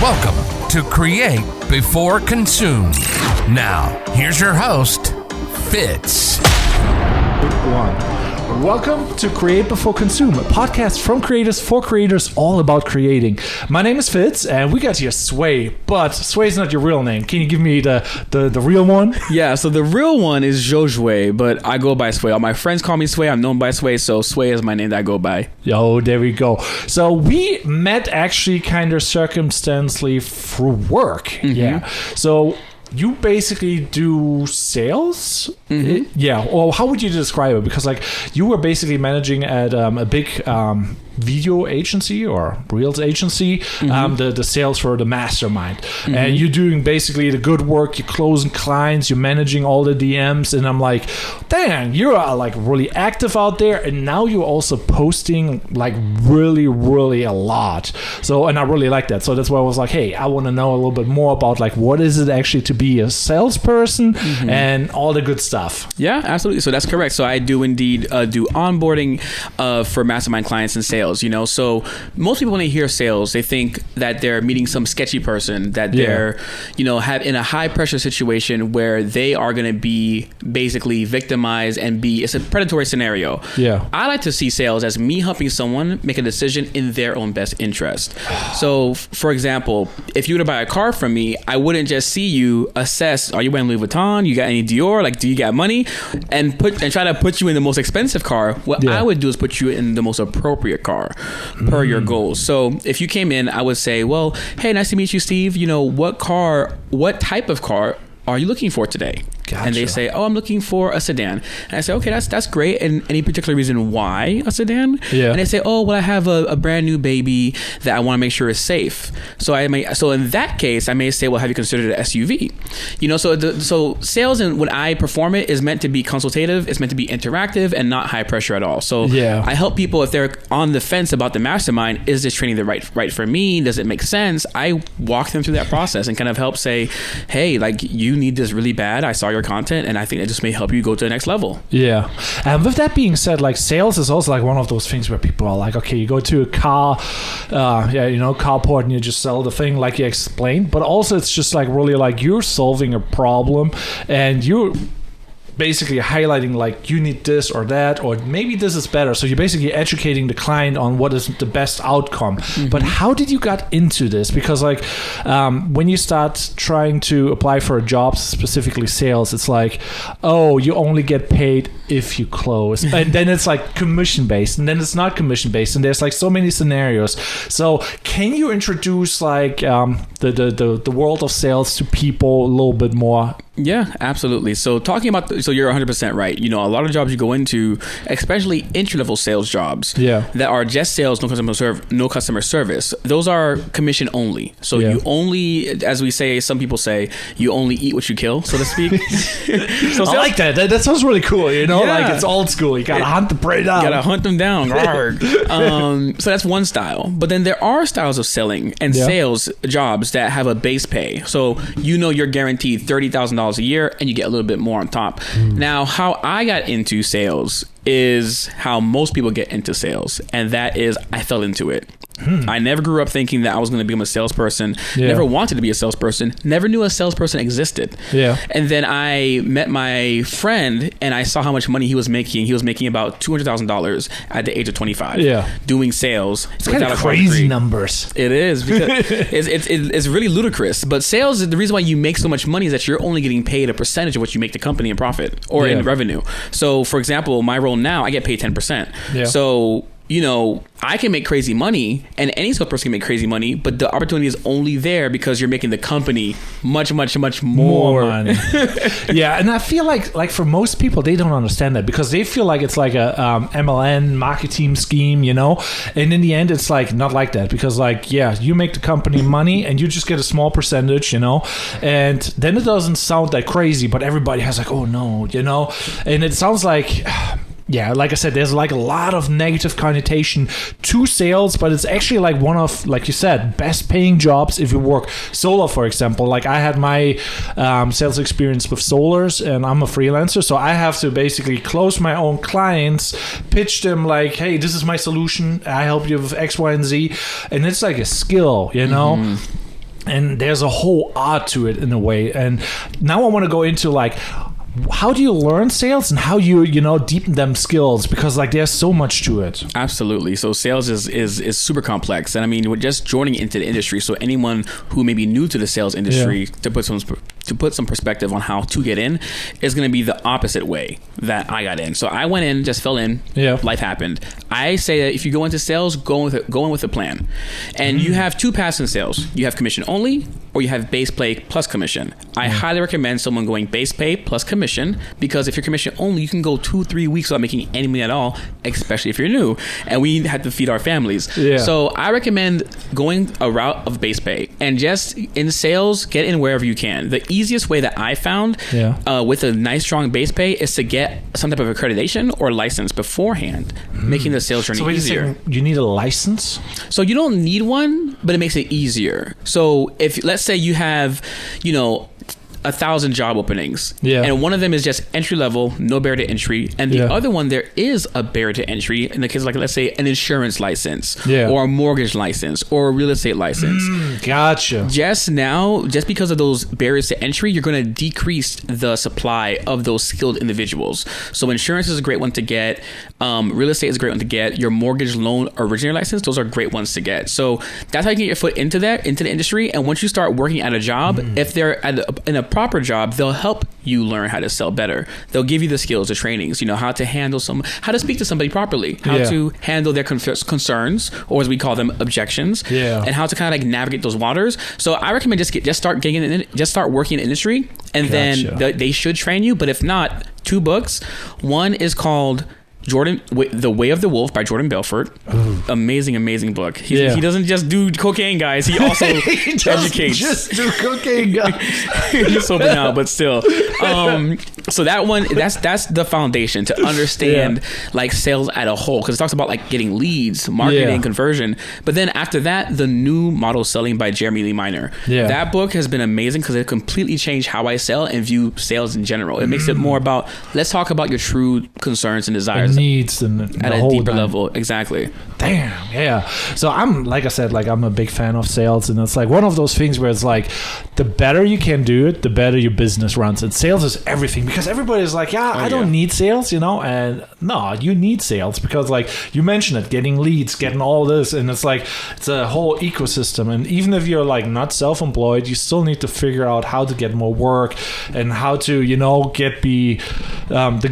Welcome to Create Before Consume. Now, here's your host, Fitz. Welcome to Create Before Consume, a podcast from creators for creators, all about creating. My name is Fitz, and we got here Sway, but Sway's not your real name. Can you give me the real one? Yeah, so the real one is Josue, but I go by Sway. All my friends call me Sway. I'm known by Sway, so Sway is my name that I go by. Yo, there we go. So we met actually kind of circumstantially through work. Mm-hmm. Yeah. So you basically do sales? Mm-hmm. Yeah. Or how would you describe it? Because like you were basically managing at a big video agency or Reels agency, mm-hmm. The sales for the Mastermind. Mm-hmm. And you're doing basically the good work. You're closing clients. You're managing all the DMs. And I'm like, dang, you're like really active out there. And now you're also posting like really, really a lot. So, and I really like that. So that's why I was like, hey, I want to know a little bit more about like what is it actually to be a salesperson mm-hmm. and all the good stuff. Yeah, absolutely. So that's correct. So I do indeed do onboarding for Mastermind clients and sales. You know, so most people when they hear sales, they think that they're meeting some sketchy person, that they're, you know, have in a high pressure situation where they are going to be basically victimized and it's a predatory scenario. Yeah, I like to see sales as me helping someone make a decision in their own best interest. So, for example, if you were to buy a car from me, I wouldn't just see you assess: are you wearing Louis Vuitton? You got any Dior? Like, do you got money? And try to put you in the most expensive car. What I would do is put you in the most appropriate car per your goals. So if you came in, I would say, well, hey, nice to meet you, Steve. You know, what type of car are you looking for today? Gotcha. And they say, oh, I'm looking for a sedan. And I say, okay, that's great. And any particular reason why a sedan? Yeah. And they say, oh, well, I have a brand new baby that I want to make sure is safe. So in that case, I may say, well, have you considered an SUV? You know, so sales, and when I perform it, is meant to be consultative. It's meant to be interactive and not high pressure at all. So I help people if they're on the fence about the Mastermind. Is this training the right for me? Does it make sense? I walk them through that process and kind of help say, hey, like you need this really bad. I saw your content and I think it just may help you go to the next level. Yeah. And with that being said, like sales is also like one of those things where people are like, okay, you go to a carport and you just sell the thing like you explained, but also it's just like really like you're solving a problem and you're basically highlighting like you need this or that, or maybe this is better. So you're basically educating the client on what is the best outcome. Mm-hmm. But how did you get into this? Because like when you start trying to apply for a job, specifically sales, it's like, oh, you only get paid if you close. And then it's like commission based, and then it's not commission based. And there's like so many scenarios. So can you introduce like the world of sales to people a little bit more? Yeah, absolutely. So talking about, so you're 100% right. You know, a lot of jobs you go into, especially entry-level sales jobs that are just sales, no customer service. Those are commission only. So you only, as we say, some people say, you only eat what you kill, so to speak. So I like that. That sounds really cool. You know, like it's old school. You gotta hunt the prey down. You gotta hunt them down. So that's one style. But then there are styles of selling and sales jobs that have a base pay. So you know you're guaranteed $30,000 a year and you get a little bit more on top. Now, how I got into sales is how most people get into sales, and that is I fell into it. I never grew up thinking that I was going to become a salesperson. Never wanted to be a salesperson. Never knew a salesperson existed. And then I met my friend and I saw how much money he was making. He was making about $200,000 at the age of 25 doing sales. It's kind of crazy numbers. It is, because it's really ludicrous. But sales, the reason why you make so much money is that you're only getting paid a percentage of what you make the company in profit or in revenue. So for example, my role now, I get paid 10%. So, you know, I can make crazy money and any salesperson can make crazy money, but the opportunity is only there because you're making the company much, much, much more money. And I feel like for most people, they don't understand that because they feel like it's like a MLM marketing scheme, you know, and in the end, it's like not like that because like, you make the company money and you just get a small percentage, you know, and then it doesn't sound that crazy, but everybody has like, oh no, you know, and it sounds like... Yeah, like I said, there's like a lot of negative connotation to sales, but it's actually like one of, like you said, best paying jobs if you work solo, for example. Like I had my sales experience with solars and I'm a freelancer, so I have to basically close my own clients, pitch them like, hey, this is my solution. I help you with X, Y, and Z. And it's like a skill, you know? And there's a whole art to it in a way. And now I want to go into like, how do you learn sales and how you deepen them skills, because like there's so much to it. Absolutely. So sales is super complex, and I mean, we're just joining into the industry, so anyone who may be new to the sales industry, to put some perspective on how to get in, is going to be the opposite way that I got in. So I went in, just fell in, life happened. I say that if you go into sales, go in with a plan, and you have two paths in sales. You have commission only, or you have base pay plus commission. I highly recommend someone going base pay plus commission, because if you're commission only, you can go 2-3 weeks without making any money at all, especially if you're new, and we had to feed our families. So I recommend going a route of base pay, and just in sales, get in wherever you can. The easiest way that I found with a nice strong base pay is to get some type of accreditation or license beforehand, making the sales journey easier. You need a license? So you don't need one, but it makes it easier. So if, let's say you have 1,000 job openings, and one of them is just entry level, no barrier to entry, and the other one there is a barrier to entry in the case of, like, let's say an insurance license, or a mortgage license, or a real estate license. Gotcha. Just because of those barriers to entry, you're going to decrease the supply of those skilled individuals. So insurance is a great one to get. Real estate is a great one to get. Your mortgage loan originator license, those are great ones to get. So that's how you can get your foot into the industry. And once you start working at a job, if they're in a proper job, they'll help you learn how to sell better. They'll give you the skills, the trainings, how to handle how to speak to somebody properly, how to handle their concerns, or as we call them, objections, and how to kind of like navigate those waters. So I recommend just start working in the industry, and then they should train you. But if not, 2 books. One is called The Way of the Wolf by Jordan Belfort. Ooh. Amazing book. He doesn't just do cocaine, guys. He also educates. Just do cocaine, guys. He's sober now, but still. So that one, that's the foundation to understand like sales at a whole, because it talks about like getting leads, marketing, conversion. But then after that, The New Model Selling by Jeremy Lee Minor. That book has been amazing because it completely changed how I sell and view sales in general. It makes it more about, let's talk about your true concerns and desires. Needs and at a deeper level. Exactly. Damn. Yeah. So I'm, like I said, like I'm a big fan of sales, and it's like one of those things where it's like the better you can do it, the better your business runs. And sales is everything, because everybody's like, I don't need sales, and no, you need sales, because like you mentioned it, getting leads, getting all this, and it's like it's a whole ecosystem. And even if you're like not self-employed, you still need to figure out how to get more work and how to get the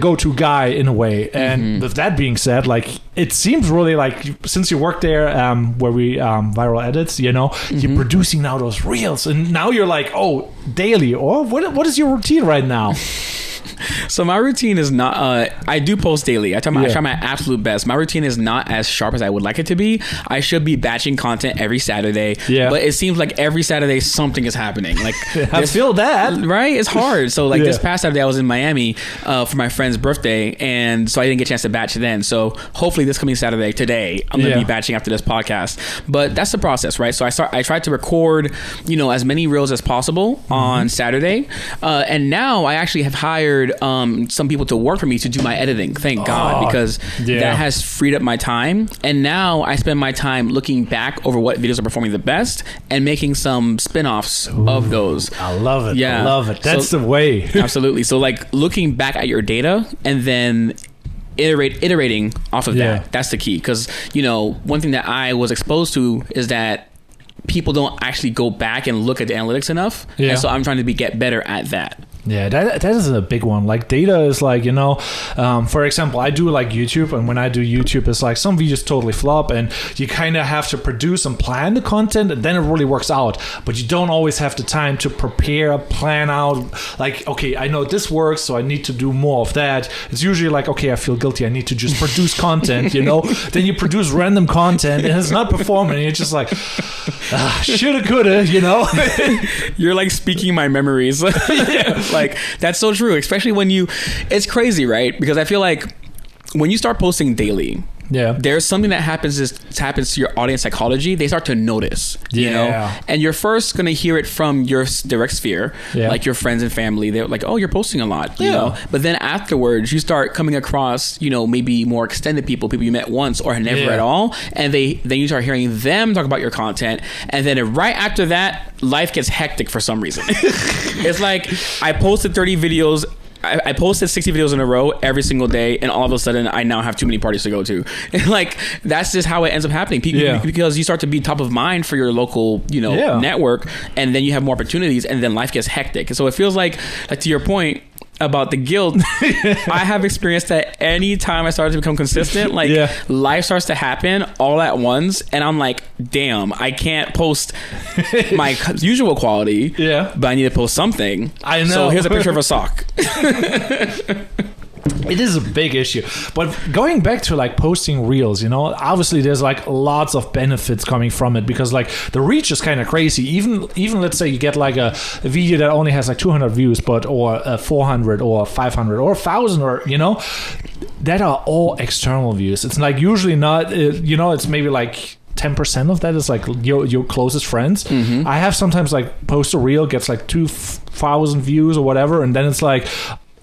go-to guy in a way. And with that being said, like it seems really like since you work there where we viral edits, you're producing now those reels, and now you're like, daily, or what is your routine right now? So my routine is not, I do post daily. I try my absolute best. My routine is not as sharp as I would like it to be. I should be batching content every Saturday, but it seems like every Saturday something is happening. Like I feel that, right? It's hard. So like this past Saturday I was in Miami for my friend's birthday, and so I didn't get a chance to batch then. So hopefully this coming Saturday, today, I'm going to be batching after this podcast. But that's the process, right? So I tried to record, as many reels as possible on Saturday. And now I actually have hired some people to work for me to do my editing. Thank God, because that has freed up my time. And now I spend my time looking back over what videos are performing the best and making some spin-offs of those. I love it. I love it. That's the way. Absolutely. So like looking back at your data and then iterating off of that. That's the key. Because, one thing that I was exposed to is that people don't actually go back and look at the analytics enough. And so I'm trying to get better at that. Yeah, that is a big one. Like data is like, for example, I do like YouTube, and when I do YouTube, it's like some videos totally flop, and you kind of have to produce and plan the content, and then it really works out. But you don't always have the time to prepare, plan out, like, okay, I know this works, so I need to do more of that. It's usually like, okay, I feel guilty, I need to just produce content, Then you produce random content, and it's not performing, and you're just like, shoulda, coulda, You're like speaking my memories. Like that's so true, especially when it's crazy, right? Because I feel like when you start posting daily, there's something that happens to your audience psychology. They start to notice, and you're first going to hear it from your direct sphere, like your friends and family. They're like, oh, you're posting a lot, but then afterwards you start coming across, maybe more extended people you met once or never at all. And then you start hearing them talk about your content. And then right after that, life gets hectic for some reason. It's like I posted 30 videos. I posted 60 videos in a row every single day, and all of a sudden I now have too many parties to go to. And like that's just how it ends up happening. Because you start to be top of mind for your local, network, and then you have more opportunities, and then life gets hectic. So it feels like to your point about the guilt, I have experienced that any time I started to become consistent, life starts to happen all at once, and I'm like, damn, I can't post my usual quality, but I need to post something. I know. So here's a picture of a sock. It is a big issue. But going back to like posting reels, obviously there's like lots of benefits coming from it, because like the reach is kind of crazy. Even let's say you get like a video that only has like 200 views, or 400 or 500 or 1,000, or that are all external views. It's like usually not, it's maybe like 10% of that is like your closest friends. I have sometimes like post a reel, gets like 2,000 views or whatever, and then it's like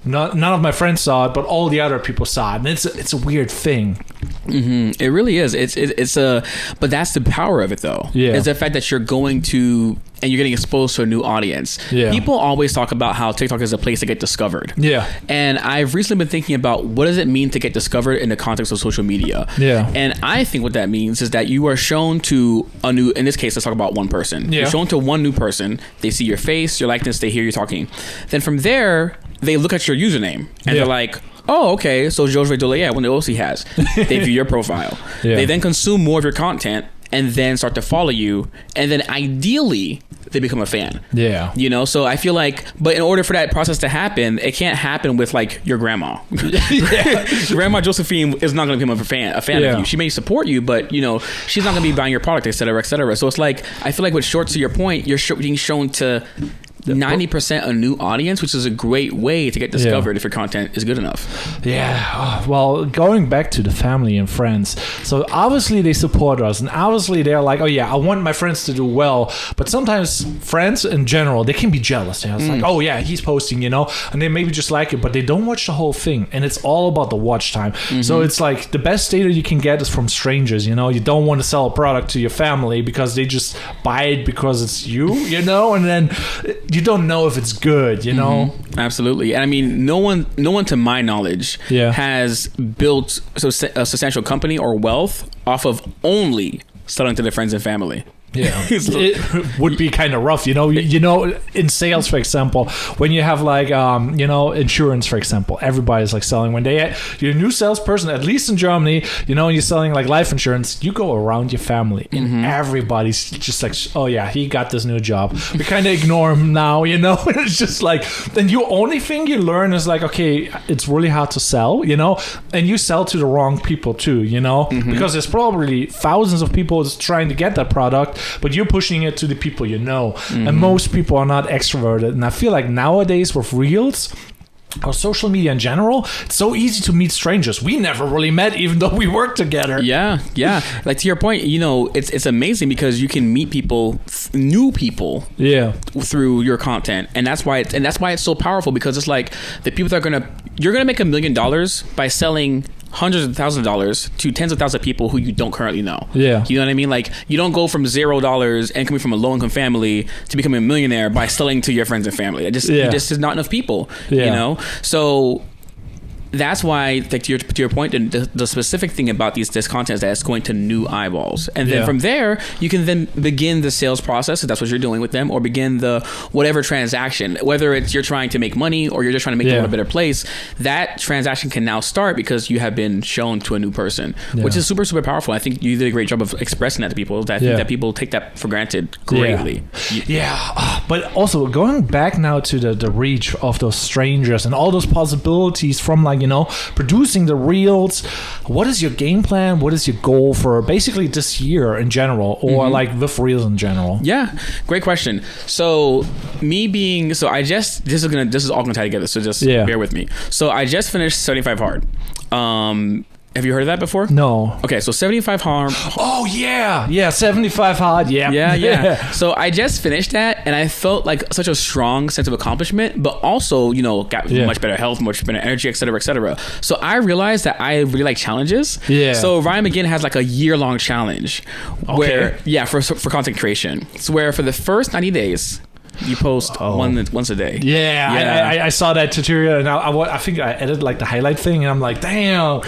none of my friends saw it, but all the other people saw it, and it's a weird thing. It really is. But that's the power of it, though. Yeah, is the fact that you're going to and you're getting exposed to a new audience. Yeah, people always talk about how TikTok is a place to get discovered. Yeah, and I've recently been thinking about what does it mean to get discovered in the context of social media. Yeah, and I think what that means is that you are shown to a new. In this case, let's talk about one person. Yeah, you're shown to one new person. They see your face, your likeness. They hear you talking. Then from there, they look at your username and they're like, oh, okay, so josuedeslauriers, what else he has. They view your profile. They then consume more of your content and then start to follow you. And then ideally, they become a fan. Yeah. So I feel like, but in order for that process to happen, it can't happen with like your grandma. Grandma Josephine is not going to become a fan of you. She may support you, but she's not going to be buying your product, et cetera, et cetera. So it's like, I feel like with shorts, to your point, you're being shown to 90% a new audience, which is a great way to get discovered if your content is good enough. Yeah. Well, going back to the family and friends, so obviously they support us, and obviously they're like, oh yeah, I want my friends to do well. But sometimes friends in general, they can be jealous. It's like, oh yeah, he's posting, and they maybe just like it, but they don't watch the whole thing, and it's all about the watch time. So it's like the best data you can get is from strangers. You don't want to sell a product to your family because they just buy it because it's you, and then you don't know if it's good, Absolutely. And I mean, no one to my knowledge has built a substantial company or wealth off of only selling to their friends and family. Yeah, it would be kind of rough, in sales, for example, when you have like, insurance, for example, everybody's like selling. When you're a new salesperson, at least in Germany, and you're selling like life insurance, you go around your family and everybody's just like, oh yeah, he got this new job. We kind of ignore him now, it's just like, then the only thing you learn is like, okay, it's really hard to sell, and you sell to the wrong people too, because there's probably thousands of people just trying to get that product, but you're pushing it to the people and most people are not extroverted. And I feel like nowadays with reels or social media in general, it's so easy to meet strangers. We never really met, even though we work together. Yeah. Like to your point, it's amazing because you can meet people, new people, through your content, and that's why it's so powerful, because it's like the people that you're gonna make $1 million by selling hundreds of thousands of dollars to tens of thousands of people who you don't currently know. Yeah. You know what I mean? Like, you don't go from $0 and coming from a low income family to becoming a millionaire by selling to your friends and family. It just is not enough people, So that's why, like, to your point, the specific thing about this content is that it's going to new eyeballs. And then from there, you can then begin the sales process, if that's what you're doing with them, or begin the whatever transaction, whether it's you're trying to make money or you're just trying to make the world a better place. That transaction can now start because you have been shown to a new person, which is super, super powerful. I think you did a great job of expressing that to people. I think that people take that for granted greatly. But also, going back now to the reach of those strangers and all those possibilities from, like, producing the reels. What is your game plan? What is your goal for basically this year in general, or like with reels in general? Yeah, great question. So this is all gonna tie together. So just bear with me. So I just finished 75 Hard. Have you heard of that before? No. Okay, so 75 hard. Oh yeah, 75 hard. Yeah. So I just finished that, and I felt like such a strong sense of accomplishment, but also, you know, got much better health, much better energy, etc., etc. So I realized that I really like challenges. Yeah. So Ryan McGinn has like a year-long challenge, where for content creation. It's where for the first 90 days. You post once a day. I saw that tutorial, and I think I edited like the highlight thing, and I'm like, damn.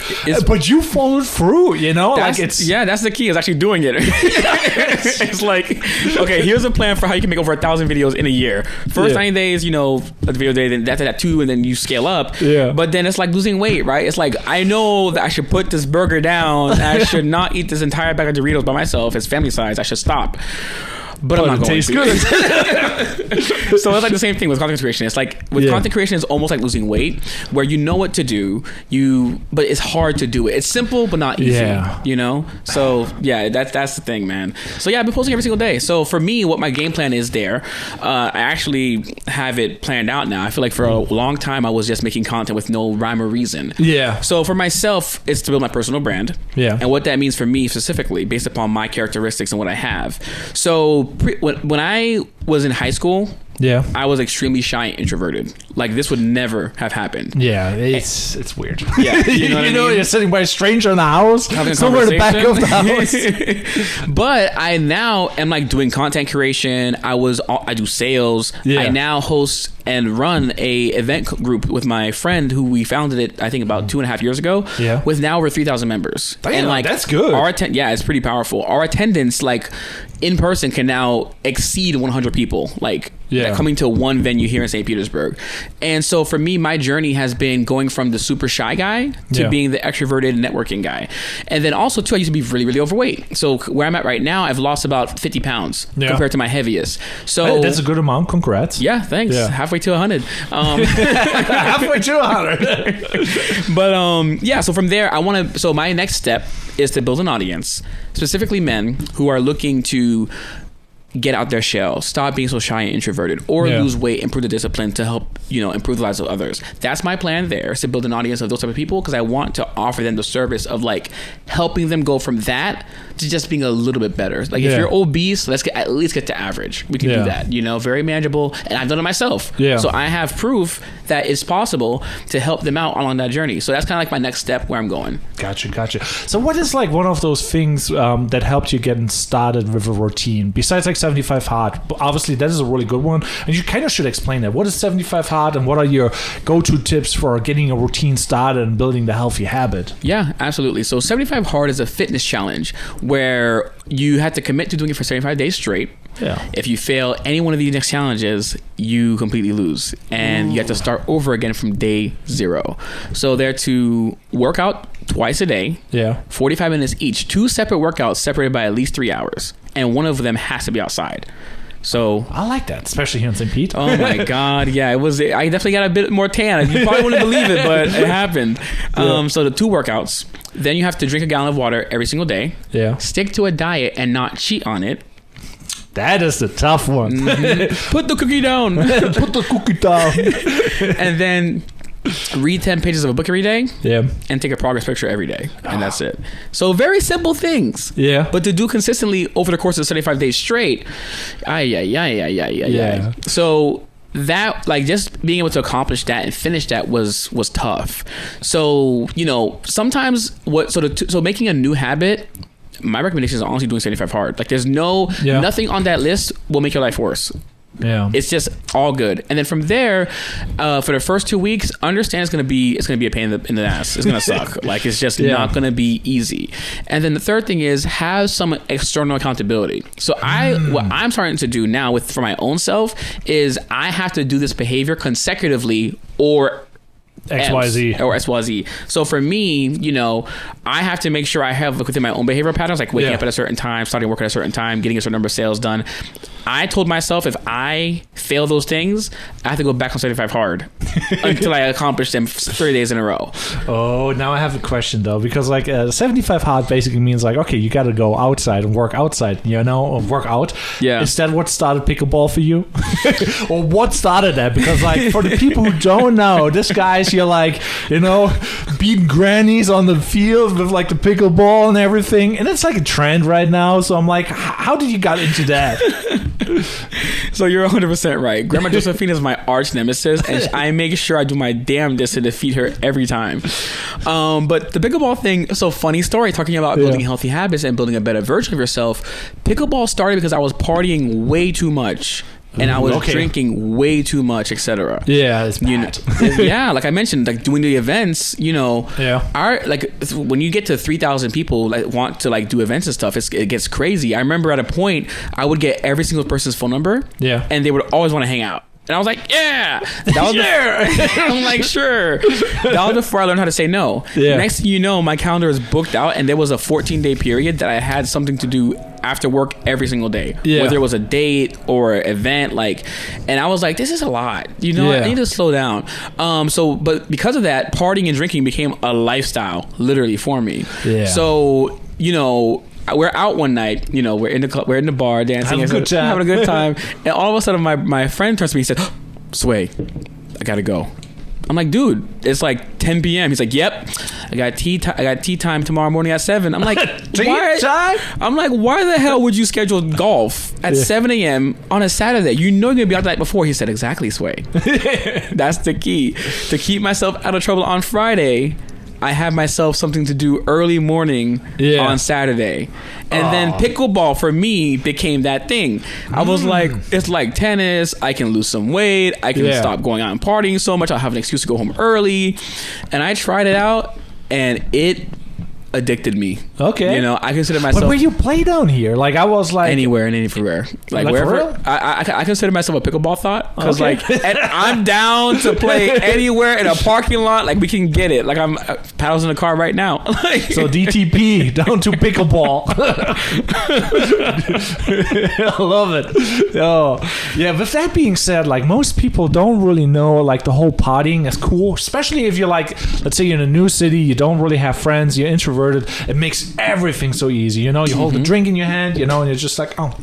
But you followed through, you know? Like that's the key, is actually doing it. It's like, okay, here's a plan for how you can make over 1,000 videos in a year. First 90 days, you know, a video a day, then after that 2, and then you scale up. Yeah. But then it's like losing weight, right? It's like, I know that I should put this burger down. I should not eat this entire bag of Doritos by myself. It's family size. I should stop. But I'm not going to. Good. So it's like the same thing with content creation. It's like with content creation, it's almost like losing weight, where you know what to do, but it's hard to do it. It's simple but not easy. You know. So that's the thing, man. So I've been posting every single day. So for me, what my game plan is there, I actually have it planned out now. I feel like for a long time I was just making content with no rhyme or reason. Yeah. So for myself, it's to build my personal brand. Yeah. And what that means for me specifically, based upon my characteristics and what I have. So when I was in high school, I was extremely shy and introverted. Like, this would never have happened. Yeah, it's weird. Yeah, you know what I mean? You're sitting by a stranger in the house, somewhere in the back of the house. But I now am like doing content creation. I do sales. Yeah. I now host and run a event group with my friend who we founded it, I think, about 2.5 years ago. Yeah. With now over 3,000 members. Damn, and like, that's good. It's pretty powerful. Our attendance, like, in person can now exceed 100 people. Like, coming to one venue here in St. Petersburg. And so for me, my journey has been going from the super shy guy to being the extroverted networking guy. And then also too, I used to be really, really overweight. So where I'm at right now, I've lost about 50 pounds compared to my heaviest. So that's a good amount. Congrats. Yeah, thanks. Yeah. Halfway to 100. Halfway to 100. But so from there, so my next step is to build an audience, specifically men who are looking to get out their shell, stop being so shy and introverted, or lose weight, improve the discipline to help, improve the lives of others. That's my plan there, is to build an audience of those type of people, because I want to offer them the service of like helping them go from that to just being a little bit better. Like if you're obese, let's at least get to average. We can do that, very manageable. And I've done it myself. Yeah. So I have proof that it's possible to help them out along that journey. So that's kind of like my next step where I'm going. Gotcha. So what is like one of those things that helped you getting started with a routine besides like 75 hard? Obviously that is a really good one, and you kind of should explain that. What is 75 hard, and what are your go-to tips for getting a routine started and building the healthy habit? Yeah, absolutely. So 75 hard is a fitness challenge where you have to commit to doing it for 75 days straight. Yeah. If you fail any one of these next challenges, you completely lose, and you have to start over again from day 0. So they're to work out twice a day, 45 minutes each, 2 separate workouts separated by at least 3 hours, and one of them has to be outside. So I like that, especially here in St. Pete. Oh my God, yeah, it was. I definitely got a bit more tan. You probably wouldn't believe it, but it happened. So the 2 workouts, then you have to drink a gallon of water every single day. Yeah. Stick to a diet and not cheat on it. That is the tough one. Mm-hmm. Put the cookie down. Put the cookie down. And then read 10 pages of a book every day. Yeah. And take a progress picture every day. And that's it. So very simple things. Yeah. But to do consistently over the course of 75 days straight. Yeah. So that, like, just being able to accomplish that and finish that was tough. So, sometimes so making a new habit, my recommendation is honestly doing 75 hard. Like, there's nothing on that list will make your life worse. Yeah, it's just all good. And then from there, for the first 2 weeks, understand it's gonna be a pain in the ass. It's gonna suck. Like, it's just not gonna be easy. And then the third thing is have some external accountability. So what I'm starting to do now for my own self is I have to do this behavior consecutively or XYZ. So for me, I have to make sure I have within my own behavioral patterns, like waking up at a certain time, starting work at a certain time, getting a certain number of sales done. I told myself if I fail those things, I have to go back on 75 hard until I accomplish them 30 days in a row. Oh, now I have a question though, because like 75 hard basically means like, okay, you got to go outside and work outside, you know, or work out. Yeah. Is that what started pickleball for you? Or what started that? Because like for the people who don't know, this guy's, you're like, you know, beating grannies on the field with like the pickleball and everything. And it's like a trend right now. So I'm like, how did you get into that? So you're 100% right. Grandma Josephine is my arch nemesis, and I make sure I do my damnedest to defeat her every time. But the pickleball thing, so funny story, talking about building healthy habits and building a better version of yourself. Pickleball started because I was partying way too much. And I was drinking way too much, etc. Yeah, it's bad. Yeah, like I mentioned, like doing the events, you know, like when you get to 3,000 people like want to like do events and stuff, it gets crazy. I remember at a point I would get every single person's phone number, and they would always want to hang out. And I was like, yeah. That was I'm like, sure. That was before I learned how to say no. Yeah. Next thing you know, my calendar is booked out, and there was a 14-day period that I had something to do after work every single day. Yeah. Whether it was a date or an event, like, and I was like, this is a lot. You know, I need to slow down. But because of that, partying and drinking became a lifestyle, literally, for me. Yeah. So, you know, we're out one night, you know, we're in the bar dancing, having a good time, and all of a sudden my friend turns to me and said, Sway, I gotta go. I'm like, dude, it's like 10 p.m. He's like, yep, I got tea time tomorrow morning at 7. I'm like, tea time? I'm like, why the hell would you schedule golf at 7 a.m. on a Saturday? You know you're gonna be out the night before. He said, exactly, Sway. That's the key. To keep myself out of trouble on Friday, I have myself something to do early morning on Saturday. And then pickleball for me became that thing. I was like, it's like tennis. I can lose some weight. I can stop going out and partying so much. I'll have an excuse to go home early. And I tried it out, and it addicted me. Okay. You know, I consider myself... But where you play down here? Like, I was like... Anywhere and anywhere. Like wherever. I consider myself a pickleball thought. Because, like, I'm down to play anywhere in a parking lot. Like, we can get it. Like, I'm paddles in the car right now. So, DTP, down to pickleball. I love it. Oh. Yeah, with that being said, like, most people don't really know, like, the whole partying is cool. Especially if you're, like, let's say you're in a new city, you don't really have friends, you're introverted. It makes everything so easy, you know. You hold the drink in your hand, you know, and you're just like, oh,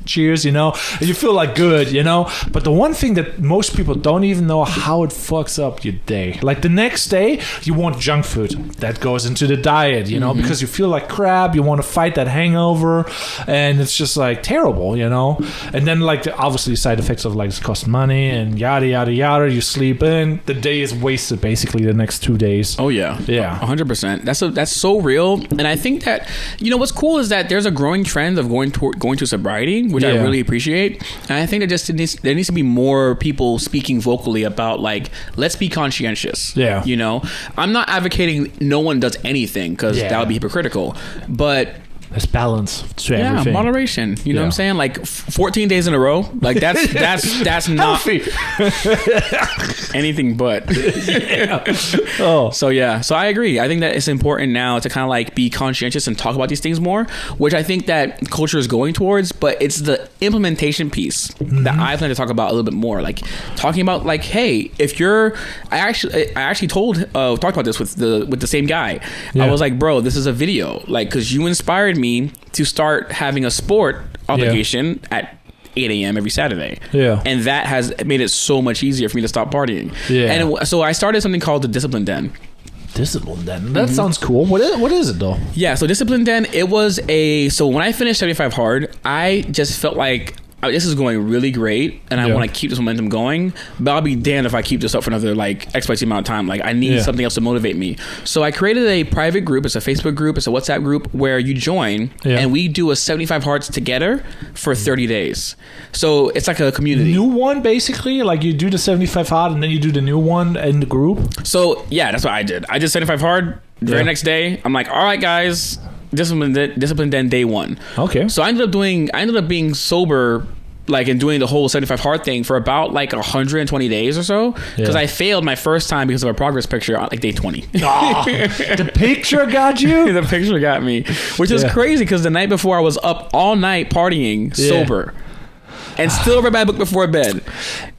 cheers, you know, and you feel like good, you know. But the one thing that most people don't even know how it fucks up your day. Like the next day, you want junk food that goes into the diet, you know, because you feel like crap. You want to fight that hangover, and it's just like terrible, you know. And then like obviously side effects of like it costs money and yada yada yada. You sleep in, the day is wasted basically the next 2 days. Oh yeah, 100%. That's so real. And I think that, you know, what's cool is that there's a growing trend of going to sobriety, which I really appreciate. And I think that there needs to be more people speaking vocally about like, let's be conscientious. Yeah. You know, I'm not advocating no one does anything because that would be hypocritical, but there's balance to everything. Moderation. You know what I'm saying? Like 14 days in a row. Like that's not anything but. So I agree. I think that it's important now to kind of like be conscientious and talk about these things more, which I think that culture is going towards, but it's the implementation piece that I plan to talk about a little bit more. Like talking about like, hey, if you're, I actually talked about this with the same guy. I was like, bro, this is a video. Like, cause you inspired me to start having a sport obligation at 8 a.m. every Saturday. Yeah. And that has made it so much easier for me to stop partying. Yeah. And so I started something called the Discipline Den. Discipline Den? That sounds cool. What is it though? Yeah, so Discipline Den, it was so when I finished 75 Hard, I just felt like this is going really great and I want to keep this momentum going, but I'll be damned if I keep this up for another like XYZ amount of time. Like I need something else to motivate me. So I created a private group. It's a Facebook group. It's a WhatsApp group where you join and we do a 75 Hards together for 30 days. So it's like a community. New one basically? Like you do the 75 Hard and then you do the new one in the group? So yeah, that's what I did. I did 75 Hard. The very next day, I'm like, all right guys, Discipline Den day 1. Okay. So I ended up being sober, like, and doing the whole 75 Hard thing for about like 120 days or so, because I failed my first time because of a progress picture on like day 20. The picture got you? The picture got me, which is crazy because the night before I was up all night partying sober. and still read my book before bed.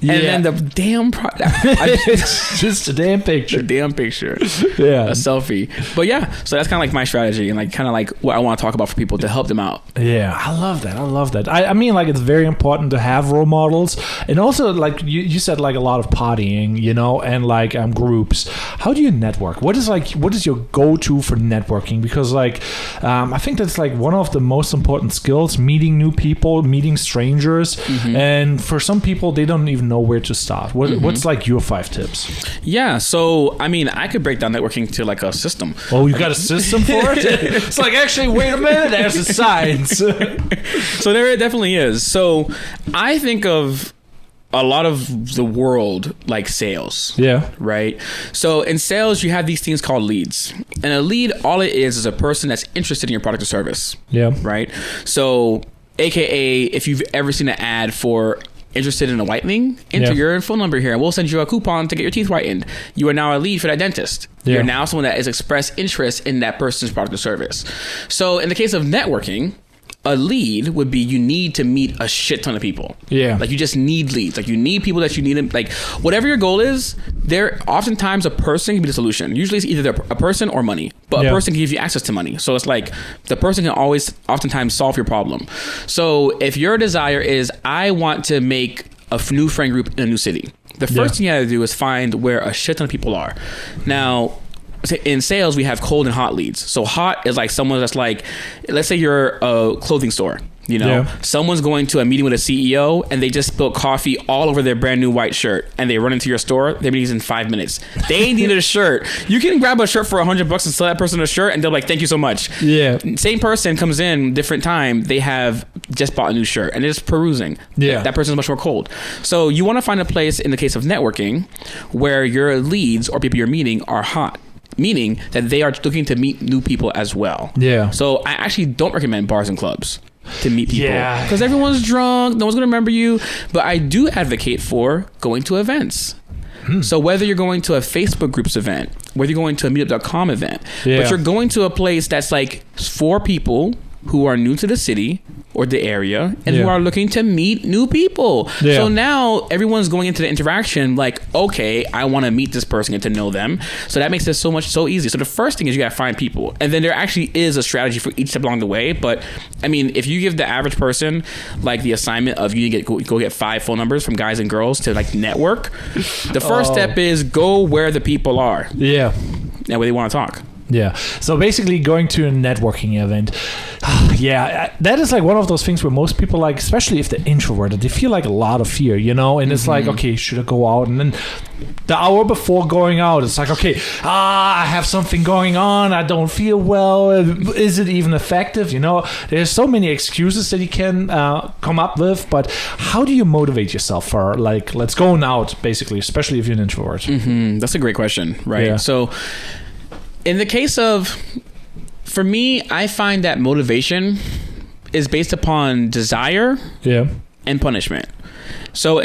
Yeah. And then the damn it's just a damn picture. The damn picture. Yeah. A selfie. But yeah, so that's kind of like my strategy and like kind of like what I want to talk about for people to help them out. Yeah, I love that. I mean, like, it's very important to have role models, and also like you said, like a lot of partying, you know, and like groups. How do you network? What is your go-to for networking? Because like I think that's like one of the most important skills: meeting new people, meeting strangers, and for some people they don't even know where to start. What's like your 5 tips? Yeah, so I mean, I could break down networking to like a system. Oh, you got a system for it? It's like, actually, wait a minute, there's a science. So there definitely is. So I think of a lot of the world like sales. Yeah. Right? So in sales, you have these things called leads. And a lead, all it is a person that's interested in your product or service. Yeah. Right? So AKA, if you've ever seen an ad for interested in a whitening, enter your phone number here and we'll send you a coupon to get your teeth whitened. You are now a lead for that dentist. Yeah. You're now someone that has expressed interest in that person's product or service. So in the case of networking, a lead would be you need to meet a shit ton of people. Yeah. Like you just need leads. Like you need people that you need. Like whatever your goal is, there oftentimes a person can be the solution. Usually it's either a person or money. But a person can give you access to money. So it's like the person can always oftentimes solve your problem. So if your desire is I want to make a new friend group in a new city, the first thing you have to do is find where a shit ton of people are. Now, in sales, we have cold and hot leads. So hot is like someone that's like, let's say you're a clothing store. You know, someone's going to a meeting with a CEO and they just spilled coffee all over their brand new white shirt and they run into your store. They meet in 5 minutes. They needed a shirt. You can grab a shirt for $100 and sell that person a shirt and they're like, thank you so much. Yeah. Same person comes in, different time. They have just bought a new shirt and they're just perusing. Yeah. That person's much more cold. So you want to find a place in the case of networking where your leads or people you're meeting are hot. Meaning that they are looking to meet new people as well. Yeah. So I actually don't recommend bars and clubs to meet people. Yeah. Because everyone's drunk. No one's going to remember you. But I do advocate for going to events. So whether you're going to a Facebook groups event, whether you're going to a meetup.com event, but you're going to a place that's like for people who are new to the city or the area and who are looking to meet new people. Yeah. So now everyone's going into the interaction like, okay, I want to meet this person, get to know them. So that makes it so easy. So the first thing is you got to find people. And then there actually is a strategy for each step along the way. But I mean, if you give the average person like the assignment of you need to go get 5 phone numbers from guys and girls to like network, the first step is go where the people are. Yeah. And where they want to talk. Yeah. So basically going to a networking event. Yeah, that is like one of those things where most people, like, especially if they're introverted, they feel like a lot of fear, you know? And it's like, okay, should I go out? And then the hour before going out, it's like, okay, I have something going on. I don't feel well. Is it even effective? You know, there's so many excuses that you can come up with. But how do you motivate yourself for, like, let's go out, basically, especially if you're an introvert? That's a great question, right? Yeah. So in the case of, for me, I find that motivation is based upon desire and punishment. So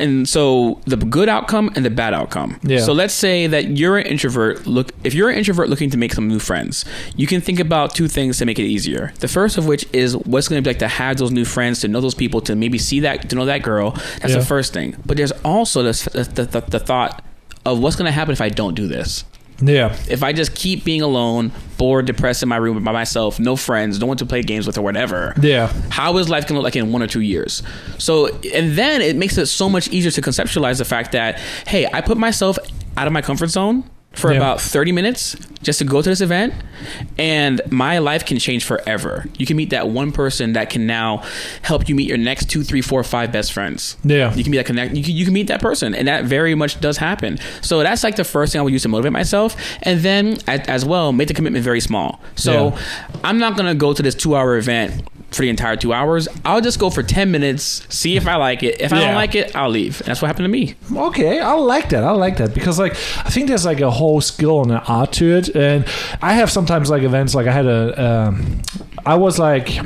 the good outcome and the bad outcome. Yeah. So let's say that you're an introvert. If you're an introvert looking to make some new friends, you can think about 2 things to make it easier. The first of which is what's going to be like to have those new friends, to know those people, to maybe see that, to know that girl. That's the first thing. But there's also the thought of what's going to happen if I don't do this. Yeah. If I just keep being alone, bored, depressed in my room by myself, no friends, no one to play games with or whatever. Yeah. How is life gonna look like in 1 or 2 years? So, and then it makes it so much easier to conceptualize the fact that, hey, I put myself out of my comfort zone for about 30 minutes just to go to this event, and my life can change forever. You can meet that one person that can now help you meet your next 2, 3, 4, 5 best friends. Yeah. You can be that connect. You can meet that person, and that very much does happen. So that's like the first thing I would use to motivate myself, and then as well make the commitment very small. So I'm not gonna go to this 2-hour event for the entire 2 hours. I'll just go for 10 minutes, see if I like it. If I don't like it, I'll leave. And that's what happened to me. Okay, I like that because, like, I think there's like a whole skill and an art to it. And I have sometimes like events, like I had I was like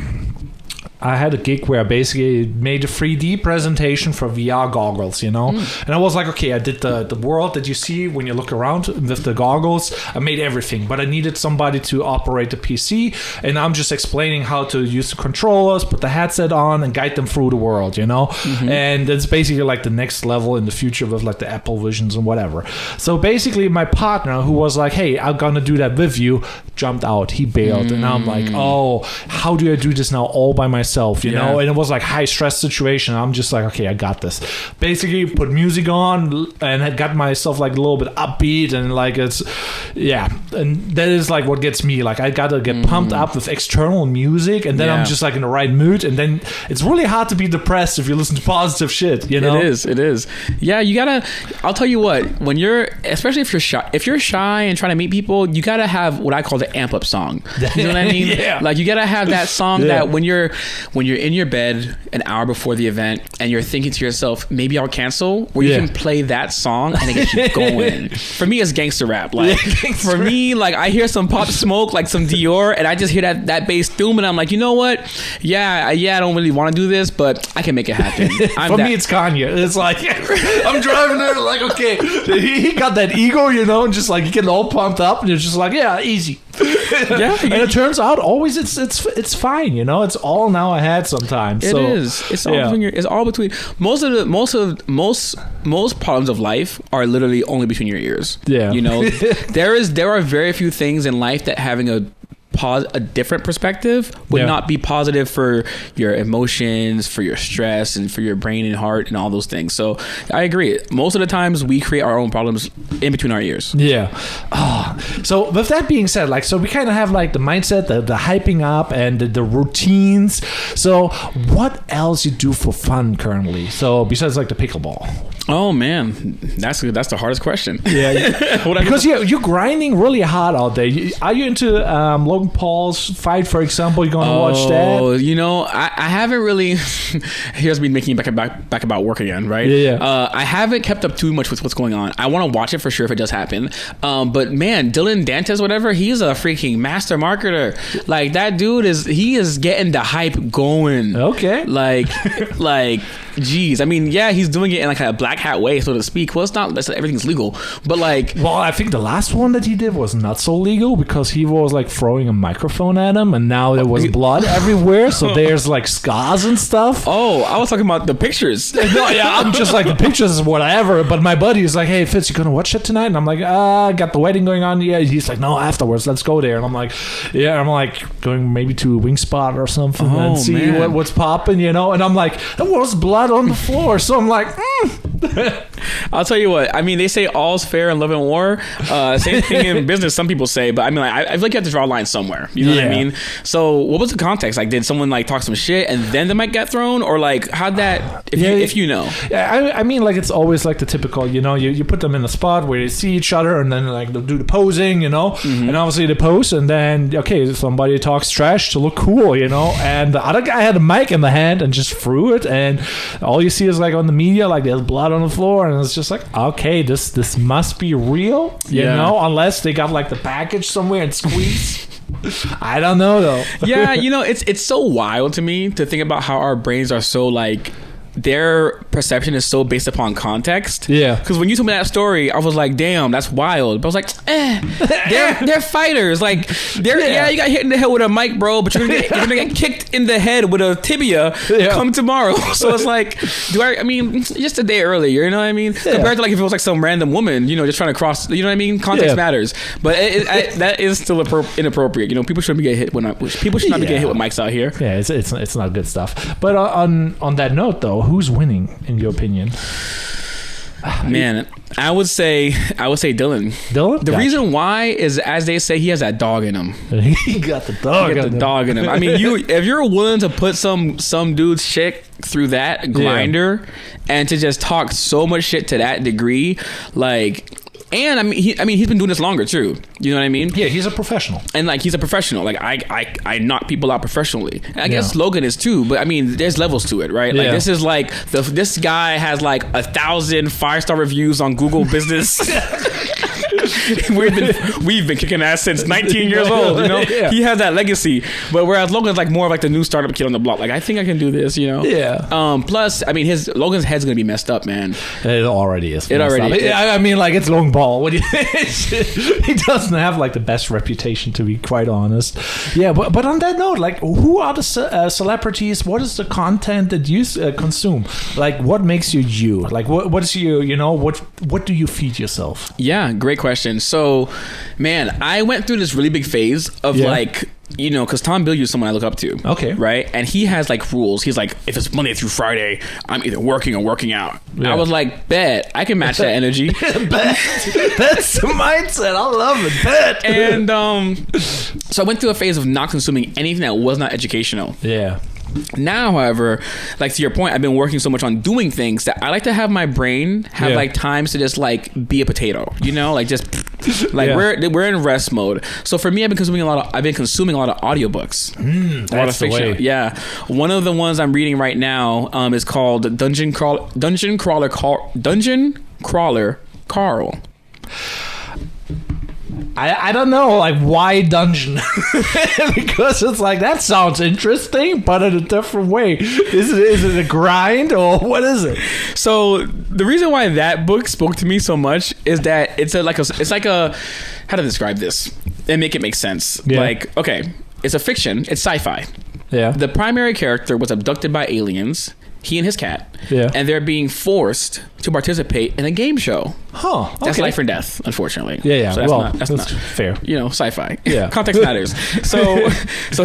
I had a gig where I basically made a 3D presentation for VR goggles, and I was like, okay, I did the world that you see when you look around with the goggles. I made everything, but I needed somebody to operate the PC, and I'm just explaining how to use the controllers, put the headset on, and guide them through the world, and it's basically like the next level in the future with like the Apple Visions and whatever. So basically my partner, who was like, hey, I'm gonna do that with you, jumped out. He bailed, and I'm like, oh, how do I do this now all by myself, know? And it was like high stress situation. I'm just like, okay, I got this. Basically put music on and had got myself like a little bit upbeat, and like it's and that is like what gets me. Like I gotta get pumped up with external music, and then I'm just like in the right mood, and then it's really hard to be depressed if you listen to positive shit, It is. Yeah, you gotta, I'll tell you what, when you're, especially if you're shy and trying to meet people, you gotta have what I call the amp up song. You know what I mean? Like you gotta have that song that when you're in your bed an hour before the event and you're thinking to yourself, maybe I'll cancel, where you can play that song and it gets you going. For me, it's gangster rap. Like for me, like I hear some Pop Smoke, like some Dior, and I just hear that bass doom, and I'm like, you know what? I don't really want to do this, but I can make it happen. For me, it's Kanye. It's like I'm driving there, like, okay, he got that ego, and just like you get all pumped up, and it's just like, yeah, easy. And it turns out always it's fine, It's all now ahead sometimes. It is. It's all between it's all between most problems of life are literally only between your ears. Yeah. There are very few things in life that having a different perspective would not be positive for your emotions, for your stress, and for your brain and heart and all those things. So I agree. Most of the times we create our own problems in between our ears. Yeah. So with that being said, like, so we kind of have like the mindset, the hyping up, and the routines. So what else you do for fun currently? So besides like the pickleball. Oh man, that's the hardest question. Yeah, because you're grinding really hard out there. Are you into Logan Paul's fight, for example? You're gonna watch that? Oh, I haven't really. Here's me making back about work again, right? Yeah. I haven't kept up too much with what's going on. I want to watch it for sure if it does happen. But man, Dylan Dantes, whatever, he's a freaking master marketer. Like that dude is getting the hype going. Okay. Like. Geez, I mean, he's doing it in like a black hat way, so to speak. Well, it's not. Everything's legal, but like. Well, I think the last one that he did was not so legal because he was like throwing a microphone at him, and now there was blood everywhere. So there's like scars and stuff. Oh, I was talking about the pictures. No, I'm just like the pictures is whatever. But my buddy is like, "Hey, Fitz, you gonna watch it tonight?" And I'm like, I got the wedding going on. Yeah, he's like, "No, afterwards, let's go there." And I'm like, "Yeah," I'm like going maybe to a Wingspot or something and see what's popping, And I'm like, there was blood on the floor, so I'm like, I'll tell you what, I mean, they say all's fair in love and war. Same thing in business, some people say, but I mean, like, I feel like you have to draw a line somewhere. You know what I mean? So what was the context? Like, did someone like talk some shit and then the mic got thrown, or like how'd that? If you know, I mean, like it's always like the typical, you put them in a spot where they see each other, and then like they'll do the posing, and obviously they pose, and then somebody talks trash to look cool, and the other guy had a mic in the hand and just threw it, and all you see is like on the media, like there's blood on the floor, and it's just like, okay, this must be real, unless they got like the package somewhere and squeeze. I don't know though. It's so wild to me to think about how our brains are so like. Their perception is so based upon context. Yeah. Because when you told me that story, I was like, damn, that's wild. But I was like, they're fighters. Like, you got hit in the head with a mic, bro, but you're gonna get kicked in the head with a tibia come tomorrow. So it's like, I mean, just a day earlier, you know what I mean? Yeah. Compared to like if it was like some random woman, just trying to cross, you know what I mean? Context matters. But that is still inappropriate. People shouldn't be getting hit people should not be getting hit with mics out here. Yeah, it's not good stuff. But on that note, though, who's winning in your opinion? Man, I would say Dylan. Dylan? The reason why is, as they say, he has that dog in him. He got the dog in him. I mean, if you're willing to put some dude's shit through that grinder and to just talk so much shit to that degree, like And he's been doing this longer too. You know what I mean? Yeah, he's a professional. And like he's a professional. Like I knock people out professionally. And I guess Logan is too. But I mean, there's levels to it, right? Like this is like this guy has like 1,000 5-star reviews on Google Business. we've been kicking ass since 19 years old. You know, he has that legacy. But whereas Logan's like more of like the new startup kid on the block. Like I think I can do this. You know. Yeah. Plus, I mean, Logan's head's gonna be messed up, man. It already is. It already. I mean, like it's Logan Paul. He doesn't have like the best reputation, to be quite honest. Yeah, but on that note, like, who are the celebrities? What is the content that you consume? Like, what makes you you? Like, what is your, you know, what do you feed yourself? Yeah, great question. So, man, I went through this really big phase of like, you know, because Tom Bilyeu is someone I look up to. Okay. Right? And he has like rules. He's like, if it's Monday through Friday, I'm either working or working out. Yeah. I was like, bet. I can match that energy. Bet. That's the mindset. I love it. Bet. And so I went through a phase of not consuming anything that was not educational. Yeah. Now, however, like to your point, I've been working so much on doing things that I like to have my brain have like times to just like be a potato, you know, like just like we're in rest mode. So for me, I've been consuming a lot of audiobooks. That's the way. Yeah, one of the ones I'm reading right now is called Dungeon Crawler Carl. I don't know, like, why dungeon? Because it's like, that sounds interesting, but in a different way. Is it a grind, or what is it? So the reason why that book spoke to me so much is that it's like a how to describe this and make it make sense. Yeah. Like, okay, it's a fiction, it's sci-fi. Yeah. The primary character was abducted by aliens, he and his cat, and they're being forced to participate in a game show. Huh. Okay. That's life or death, unfortunately. Yeah. So that's not fair. You know, sci-fi. Yeah. Context matters. So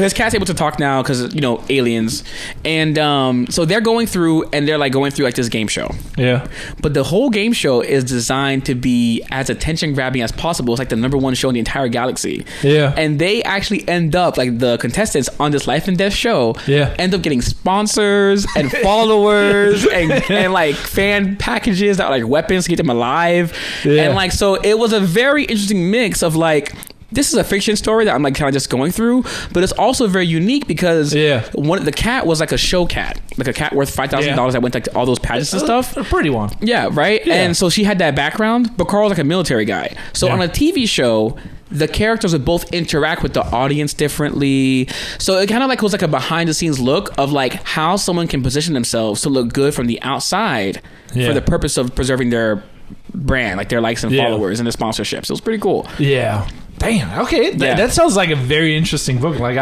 his cat's able to talk now because, you know, aliens. And so they're going through like this game show. Yeah. But the whole game show is designed to be as attention grabbing as possible. It's like the number one show in the entire galaxy. Yeah. And they actually end up, like the contestants on this life and death show, end up getting sponsors and followers and like fan packages that are like weapons to get them alive. And like, so it was a very interesting mix of like, this is a fiction story that I'm like kind of just going through, but it's also very unique because the cat was like a show cat, like a cat worth $5,000 that went like to all those pageants and stuff. A pretty one. Yeah, right? Yeah. And so she had that background, but Carl was like a military guy. So on a TV show, the characters would both interact with the audience differently. So it kind of like was like a behind the scenes look of like how someone can position themselves to look good from the outside for the purpose of preserving their brand, like their likes and followers and their sponsorships. It was pretty cool. Yeah. Damn. Okay. That sounds like a very interesting book. Like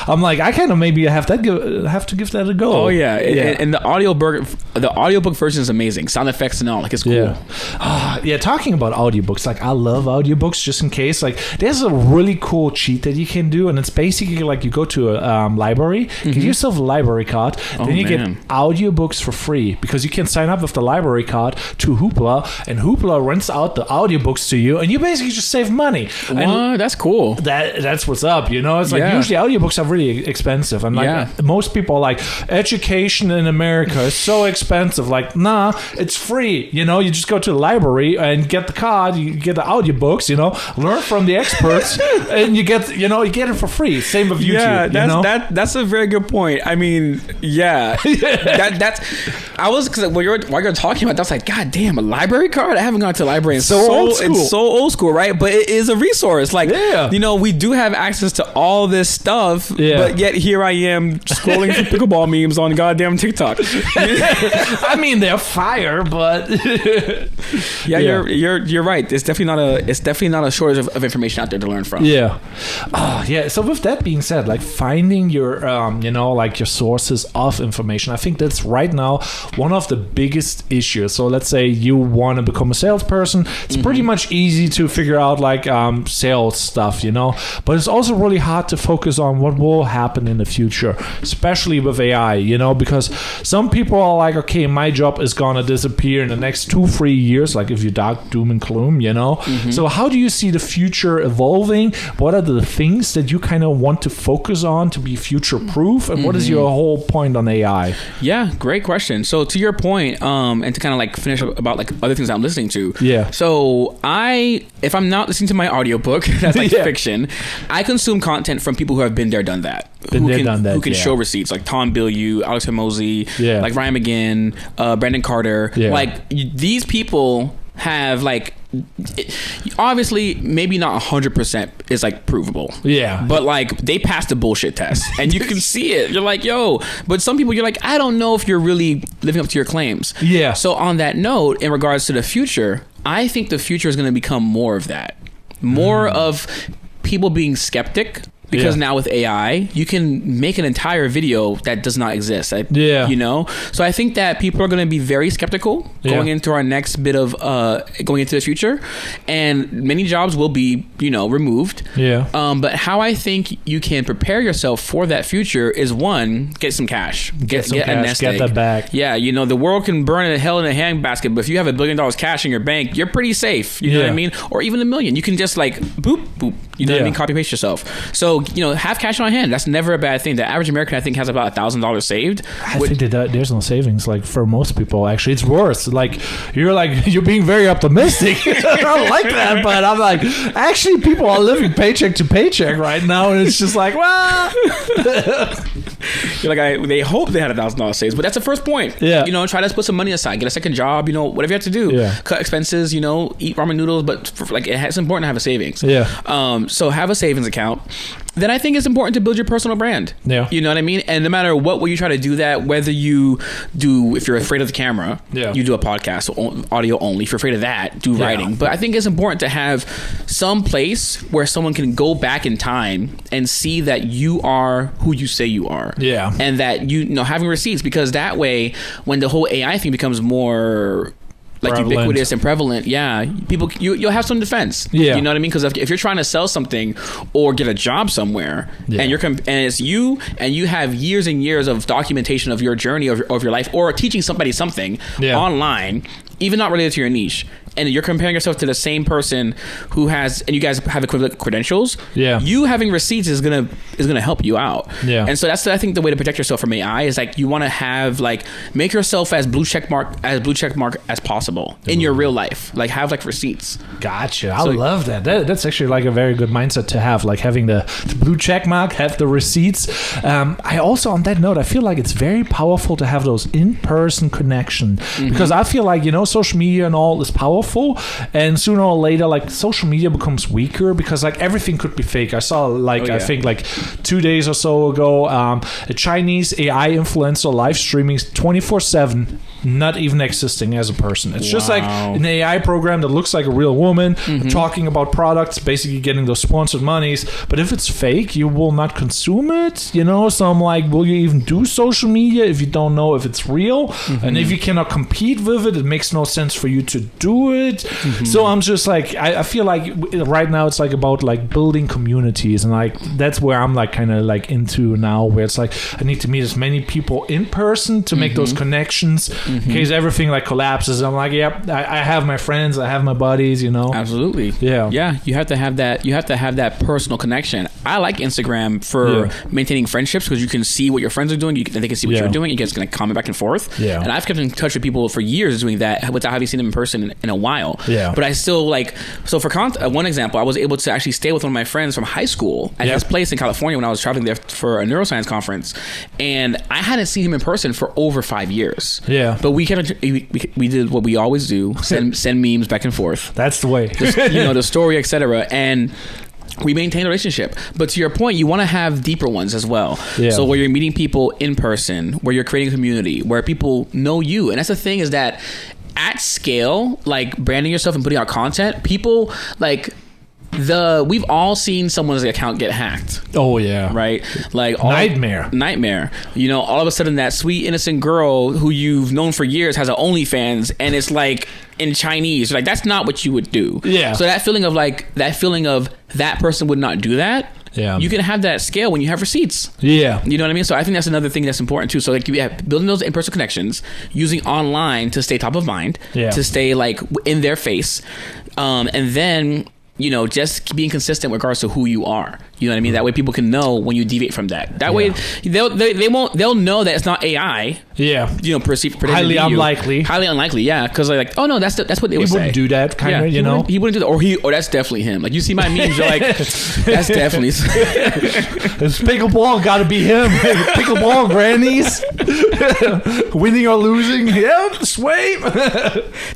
I'm like, I kind of maybe have to give that a go. Oh yeah. And the audiobook version is amazing. Sound effects and all. Like it's cool. Yeah. Talking about audiobooks, like I love audiobooks. Just in case, like there's a really cool cheat that you can do, and it's basically like you go to a library, get yourself a library card, then you get audiobooks for free because you can sign up with the library card to Hoopla, and Hoopla rents out the audiobooks to you, and you basically just save money. That's cool. That's what's up, you know. It's like usually audiobooks are really expensive, and like most people are like, education in America is so expensive. Like, nah, it's free. You know, you just go to the library and get the card, you get the audiobooks, you know, learn from the experts, and you get it for free. Same with YouTube. Yeah, that's a very good point. I mean, because while you're talking about that, I was like, God damn, a library card? I haven't gone to the library in old school. It's so old school, right? But it is a resource. Like, you know, we do have access to all this stuff, but yet here I am scrolling through pickleball memes on goddamn TikTok. I mean, they're fire, but you're right. It's definitely not a shortage of information out there to learn from. So with that being said, like finding your like your sources of information, I think that's right now one of the biggest issues. So let's say you want to become a salesperson, it's pretty much easy to figure out like sales stuff, you know, but it's also really hard to focus on what will happen in the future, especially with AI, you know, because some people are like, okay, my job is gonna disappear in the next 2-3 years, like if you dark doom and gloom, you know. So how do you see the future evolving? What are the things that you kind of want to focus on to be future proof, and what is your whole point on AI? Yeah, great question. So to your point, and to kind of like finish up about like other things I'm listening to. Yeah. So if I'm not listening to my audiobook, that's like fiction, I consume content from people who have been there, done that. Who can show receipts, like Tom Bilyeu, Alex Hormozy, like Ryan McGinn, Brandon Carter. Like these people have like, obviously maybe not 100% is like provable, but like they passed the bullshit test and you can see it. You're like, yo, but some people you're like, I don't know if you're really living up to your claims. So on that note, in regards to the future, I think the future is going to become more of that, more of people being skeptic. Because now with AI, you can make an entire video that does not exist. You know? So I think that people are going to be very skeptical going into our next bit of going into the future. And many jobs will be, removed. But how I think you can prepare yourself for that future is, one, get some cash. Get a nest egg. Get that back. Yeah, the world can burn in hell in a handbasket, but if you have $1 billion cash in your bank, you're pretty safe. You know what I mean? Or even $1 million. You can just like, boop, boop. You know what I mean? Copy paste yourself. So, have cash on hand. That's never a bad thing. The average American, I think, has about $1,000 saved. I think that there's no savings. Like for most people, actually, it's worse. Like you're being very optimistic. I don't like that, but I'm like, actually, people are living paycheck to paycheck right now, and it's just like, well, you're like, they hope they had $1,000 saved, but that's the first point. Try to put some money aside, get a second job. Whatever you have to do. Cut expenses. Eat ramen noodles, but it's important to have a savings. So have a savings account. Then I think it's important to build your personal brand. You know what I mean? And no matter what way you try to do that, whether you do, if you're afraid of the camera, you do a podcast, audio only. If you're afraid of that, do writing. But I think it's important to have some place where someone can go back in time and see that you are who you say you are. And that having receipts, because that way, when the whole AI thing becomes more like ubiquitous and prevalent, people, you'll have some defense. You know what I mean? Because if you're trying to sell something or get a job somewhere, and and it's you, and you have years and years of documentation of your journey of your life, or teaching somebody something online, even not related to your niche, and you're comparing yourself to the same person who has, and you guys have equivalent credentials, you having receipts is gonna help you out. And so that's, I think, the way to protect yourself from AI is like, you want to have like, make yourself as blue check mark as possible in your real life. Like have like receipts. Gotcha. I love that. That's actually like a very good mindset to have, like having the blue check mark, have the receipts. I also, on that note, I feel like it's very powerful to have those in-person connection, because I feel like, social media and all is powerful, and sooner or later, like social media becomes weaker because like everything could be fake. I saw like I think like 2 days or so ago, a Chinese AI influencer live streaming 24/7, not even existing as a person. It's just like an AI program that looks like a real woman talking about products, basically getting those sponsored monies. But if it's fake, you will not consume it. So I'm like, will you even do social media if you don't know if it's real? And if you cannot compete with it, it makes no sense for you to do it. So I'm just like, I feel like right now it's like about like building communities, and like that's where I'm like kind of like into now, where it's like I need to meet as many people in person to make those connections in case everything like collapses. I'm like, I have my friends, I have my buddies, Absolutely. You have to have that personal connection. I like Instagram for maintaining friendships, because you can see what your friends are doing, they can see what you're doing, you guys can comment back and forth. And I've kept in touch with people for years doing that without having seen them in person in a while. But I still like, so for one example, I was able to actually stay with one of my friends from high school at his place in California when I was traveling there for a neuroscience conference, and I hadn't seen him in person for over 5 years. But we did what we always do, send memes back and forth. That's the way. The story, etc. And we maintain a relationship. But to your point, you want to have deeper ones as well. So where you're meeting people in person, where you're creating a community, where people know you. And that's the thing, is that at scale, like branding yourself and putting out content, people like we've all seen someone's account get hacked. Right? Like nightmare. All of a sudden that sweet innocent girl who you've known for years has an OnlyFans, and it's like in Chinese. Like that's not what you would do. So that feeling of that person would not do that. Yeah. You can have that scale when you have receipts. Yeah. You know what I mean? So I think that's another thing that's important too. So like you have building those in-person connections, using online to stay top of mind, to stay like in their face, and then just being consistent with regards to who you are. You know what I mean? That way people can know when you deviate from that. That way they'll know that it's not AI. Yeah. Perceived highly unlikely. Highly unlikely. Yeah. Because like, oh no, that's what they would say. He wouldn't do that, kind of. He wouldn't do that, or that's definitely him. Like you see my memes, you're like, that's definitely. It's pickleball. Got to be him. Pickleball grannies. Winning or losing. Yep. Sway.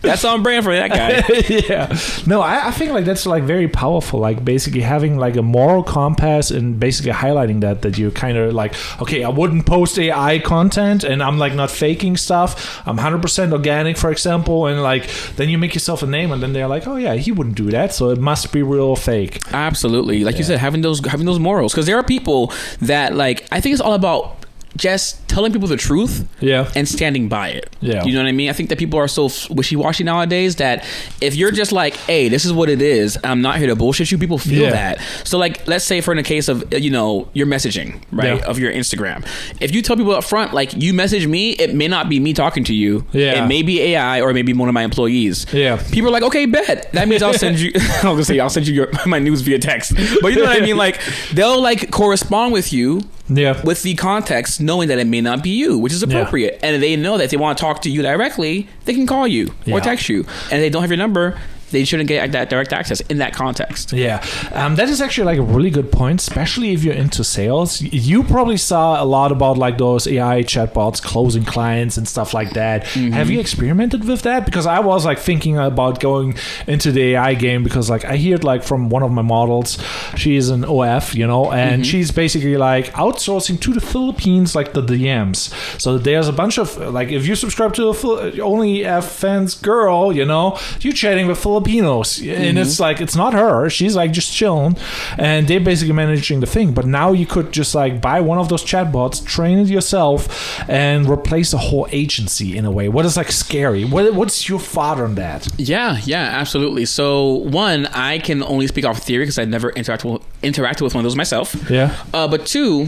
That's on brand for that guy. Yeah. No, I think like that's like very powerful. Like basically having like a moral compass and basically highlighting that you're kind of like, okay, I wouldn't post AI content and I'm like not faking stuff. I'm 100% organic, for example, and like then you make yourself a name and then they're like, oh yeah, he wouldn't do that, so it must be real fake. Absolutely. Like you said, having those morals, because there are people that like, I think it's all about just telling people the truth and standing by it. Yeah. You know what I mean? I think that people are so wishy-washy nowadays that if you're just like, hey, this is what it is, I'm not here to bullshit you, people feel that. So like, let's say for in the case of, your messaging, right, of your Instagram. If you tell people up front, like, you message me, it may not be me talking to you. Yeah. It may be AI or maybe one of my employees. Yeah. People are like, okay, bet. That means I'll send you, I'll send you my news via text. But you know what I mean? Like, they'll like correspond with you with the context, knowing that it may not be you, which is appropriate. And they know that if they want to talk to you directly, they can call you or text you. And if they don't have your number, they shouldn't get that direct access in that context. Yeah. That is actually like a really good point, especially if you're into sales. You probably saw a lot about like those AI chatbots closing clients and stuff like that. Mm-hmm. Have you experimented with that? Because I was like thinking about going into the AI game because like I heard like from one of my models, she's an OF, and she's basically like outsourcing to the Philippines like the DMs. So there's a bunch of like, if you subscribe to the Only F Fans girl, you're chatting with Filipinos, and it's like, it's not her, she's like just chilling, and they're basically managing the thing. But now you could just like buy one of those chatbots, train it yourself, and replace a whole agency in a way. What is like scary? What's your thought on that? Yeah, absolutely. So one, I can only speak off theory because I never interacted with one of those myself. Yeah. But two,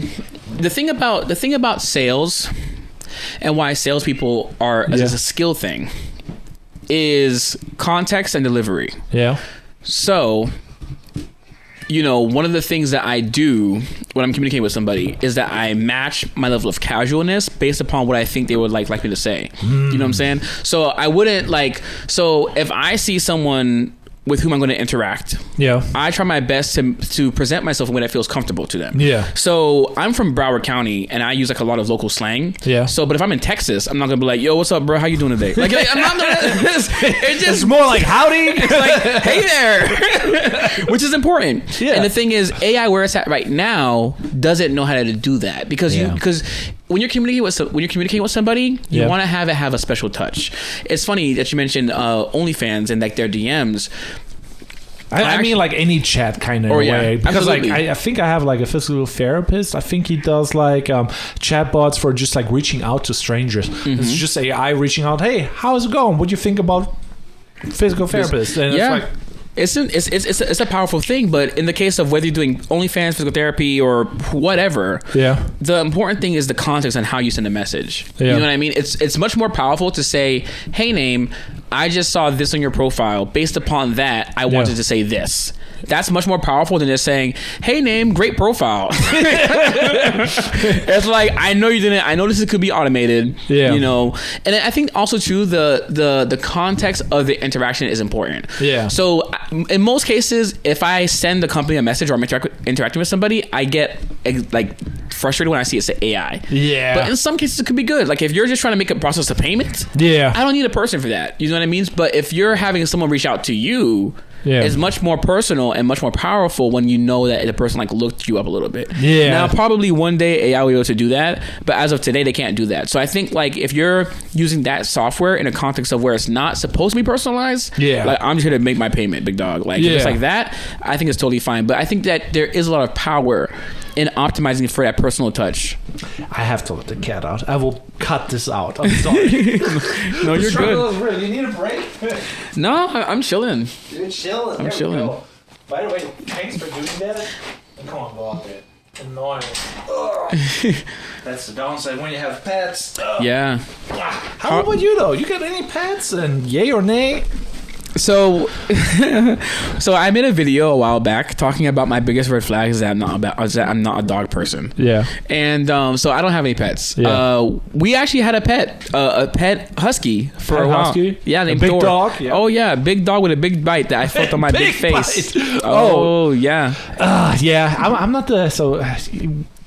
the thing about sales and why salespeople are as a skill thing is context and delivery. Yeah. So, one of the things that I do when I'm communicating with somebody is that I match my level of casualness based upon what I think they would like me to say. You know what I'm saying? So I wouldn't so if I see someone with whom I'm going to interact, I try my best to present myself in a way that feels comfortable to them. Yeah. So I'm from Broward County, and I use like a lot of local slang. Yeah. So, but if I'm in Texas, I'm not going to be like, "Yo, what's up, bro? How you doing today?" Like I'm not going to. It's more like howdy. It's like, hey there, which is important. Yeah. And the thing is, AI where it's at right now doesn't know how to do that because when you're communicating with somebody, you want to have a special touch. It's funny that you mentioned OnlyFans and like their DMs. I mean, like any chat kind of way, because absolutely. Like I think I have like a physical therapist. I think he does like chatbots for just like reaching out to strangers. Mm-hmm. It's just AI reaching out. Hey, how's it going? What do you think about physical therapist? And it's like, it's a powerful thing, but in the case of whether you're doing OnlyFans, physical therapy, or whatever, the important thing is the context and how you send a message. You know what I mean? It's much more powerful to say, "Hey, name, I just saw this on your profile. Based upon that, I wanted to say this." That's much more powerful than just saying, "Hey, name, great profile." It's like, I know you didn't. I know this could be automated. Yeah. And I think also too the context of the interaction is important. Yeah. So in most cases, if I send the company a message or I'm interacting with somebody, I get like frustrated when I see it's AI. Yeah. But in some cases, it could be good. Like if you're just trying to make a process a payment, I don't need a person for that. You know what I mean? But if you're having someone reach out to you, it's much more personal and much more powerful when you know that the person like looked you up a little bit. Yeah. Now, probably one day AI will be able to do that, but as of today, they can't do that. So I think like if you're using that software in a context of where it's not supposed to be personalized, like I'm just here to make my payment, big dog. Like if it's like that, I think it's totally fine. But I think that there is a lot of power in optimizing for that personal touch. I have to let the cat out. I will cut this out. I'm sorry. No, you're good. Real. You need a break? No, I'm chilling. You're chilling. I'm chilling. By the way, thanks for doing that. Come on, go out there. Annoying. That's the downside when you have pets. Yeah. How about you though? You got any pets? And yay or nay? So I made a video a while back talking about my biggest red flag is that I'm not a dog person. Yeah. And so I don't have any pets. Yeah. We actually had a pet husky for a while. Husky? Yeah, named big Thor. dog? Yeah. Oh yeah, big dog with a big bite that I felt on my big face. Bite. Oh yeah. Yeah. I'm not the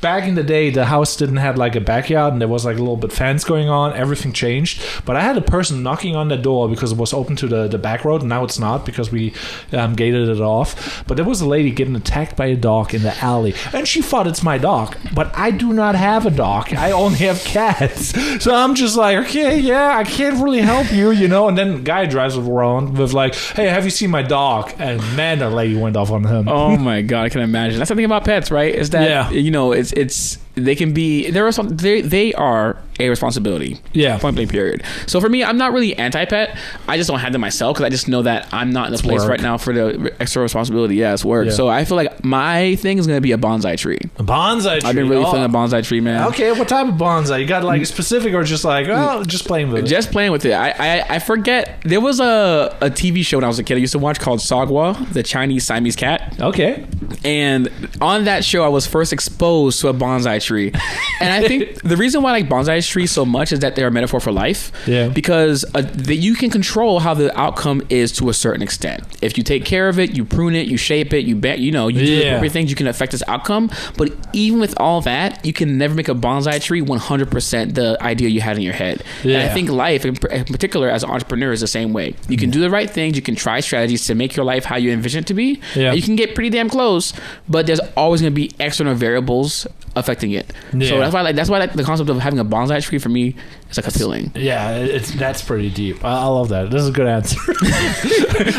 back in the day, the house didn't have like a backyard and there was like a little bit fence going on. Everything changed. But I had a person knocking on the door because it was open to the back road. And now it's not because we gated it off. But there was a lady getting attacked by a dog in the alley. And she thought it's my dog. But I do not have a dog. I only have cats. So I'm just like, okay, yeah, I can't really help you, you know. And then the guy drives around with like, hey, have you seen my dog? And man, the lady went off on him. Oh my God, I can imagine. That's the thing about pets, right? Is that, you know, it's they can be they are a responsibility. Yeah. Point blank period. So for me, I'm not really anti-pet. I just don't have them myself because I just know that I'm not in the place right now for the extra responsibility. Yeah, it's work. Yeah. So I feel like my thing is going to be a bonsai tree. A bonsai tree? I've been really feeling a bonsai tree, man. Okay, what type of bonsai? You got like specific or just like, oh, just playing with it? Just playing with it. I forget. There was a TV show when I was a kid I used to watch called Sagwa, the Chinese Siamese cat. Okay. And on that show, I was first exposed to a bonsai tree. And I think the reason why I like bonsai trees so much is that they're a metaphor for life. Yeah. Because you can control how the outcome is to a certain extent. If you take care of it, you prune it, you shape it, you do everything, you can affect its outcome. But even with all that, you can never make a bonsai tree 100% the idea you had in your head. Yeah. And I think life, in particular as an entrepreneur, is the same way. You can do the right things, you can try strategies to make your life how you envision it to be. Yeah. And you can get pretty damn close, but there's always going to be external variables affecting it. Yeah. So that's why the concept of having a bonsai tree for me is like appealing. Yeah, that's pretty deep. I love that. This is a good answer.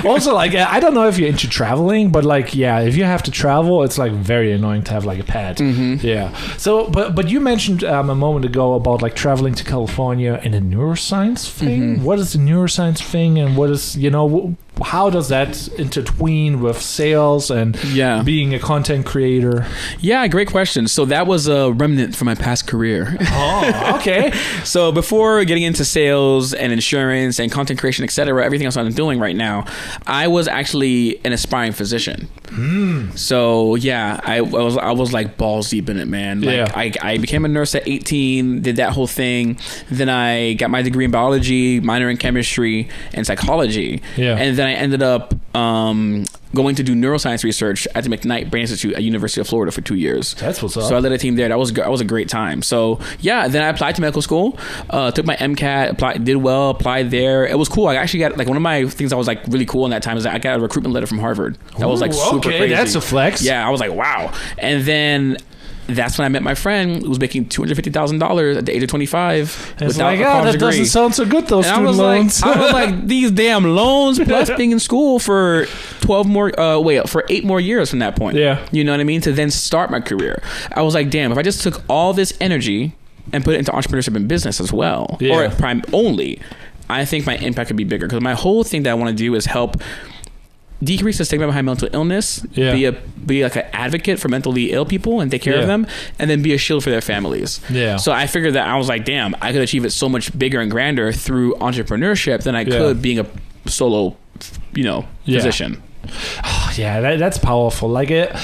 Also, like, I don't know if you're into traveling, but like, yeah, if you have to travel, it's like very annoying to have like a pet. Mm-hmm. Yeah. So, but you mentioned a moment ago about like traveling to California and a neuroscience thing. Mm-hmm. What is the neuroscience thing, and what is, how does that intertwine with sales and being a content creator? Yeah, great question. So that was a remnant from my past career. Oh, okay. So before getting into sales and insurance and content creation, etc., everything else I'm doing right now, I was actually an aspiring physician. So yeah, I was like balls deep in it, man. Like, I became a nurse at 18, did that whole thing. Then I got my degree in biology, minor in chemistry and psychology. Yeah. And then I ended up going to do neuroscience research at the McKnight Brain Institute at University of Florida for 2 years. That's what's up. So I led a team there. That was a great time. So yeah, then I applied to medical school, took my MCAT, did well, applied there. It was cool. I actually got, like, one of my things that was like really cool in that time is that I got a recruitment letter from Harvard. That was like super crazy. That's a flex. Yeah, I was like, wow. And then that's when I met my friend who was making $250,000 at the age of 25. It's like, that doesn't sound so good, those student loans. I was like, these damn loans plus being in school for 8 more years from that point. Yeah. You know what I mean? To then start my career. I was like, damn, if I just took all this energy and put it into entrepreneurship and business as well, or prime only, I think my impact could be bigger. Because my whole thing that I want to do is help decrease the stigma behind mental illness, be like an advocate for mentally ill people and take care of them, and then be a shield for their families. Yeah. So I figured that I was like, damn, I could achieve it so much bigger and grander through entrepreneurship than I could being a solo, physician. Oh, yeah, that's powerful. Like it.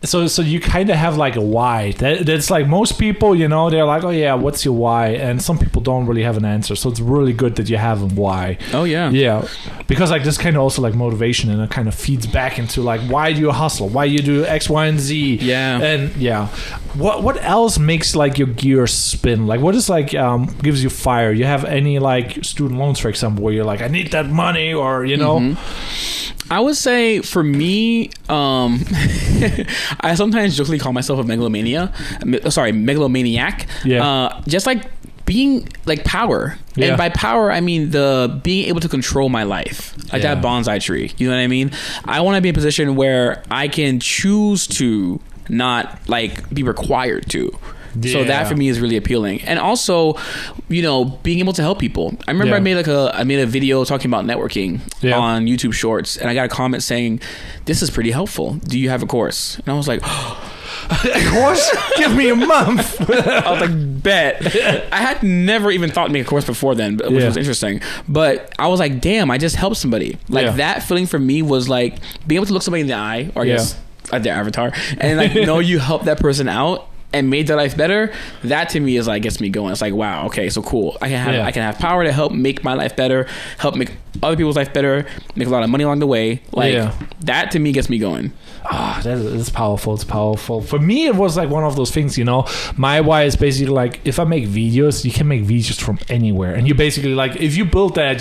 So you kind of have like a why. That's like most people, they're like, oh yeah, what's your why? And some people don't really have an answer. So it's really good that you have a why. Oh yeah. Yeah. Because like this kind of also like motivation, and it kind of feeds back into like, why do you hustle? Why you do X, Y, and Z? Yeah. And what else makes like your gears spin? Like what is like gives you fire? You have any like student loans, for example, where you're like, I need that money, or I would say for me, I sometimes jokingly call myself a megalomaniac. Yeah. Just like being like power. Yeah. And by power, I mean the being able to control my life. Like that bonsai tree. You know what I mean? I want to be in a position where I can choose to not like be required to. Yeah. So that for me is really appealing. And also, being able to help people. I remember I made a video talking about networking on YouTube Shorts, and I got a comment saying, this is pretty helpful. Do you have a course? And I was like, A course? Give me a month. I was like, bet. I had never even thought to make a course before then, which was interesting. But I was like, damn, I just helped somebody. Like that feeling for me was like being able to look somebody in the eye, or I guess their avatar, and like know you help that person out and made their life better. That to me is like gets me going. It's like, wow, okay, so cool. I can have power to help make my life better, help make other people's life better, make a lot of money along the way. Like that to me gets me going. That's powerful. It's powerful. For me, it was like one of those things, my why is basically like, if I make videos, you can make videos from anywhere. And you basically like, if you build that,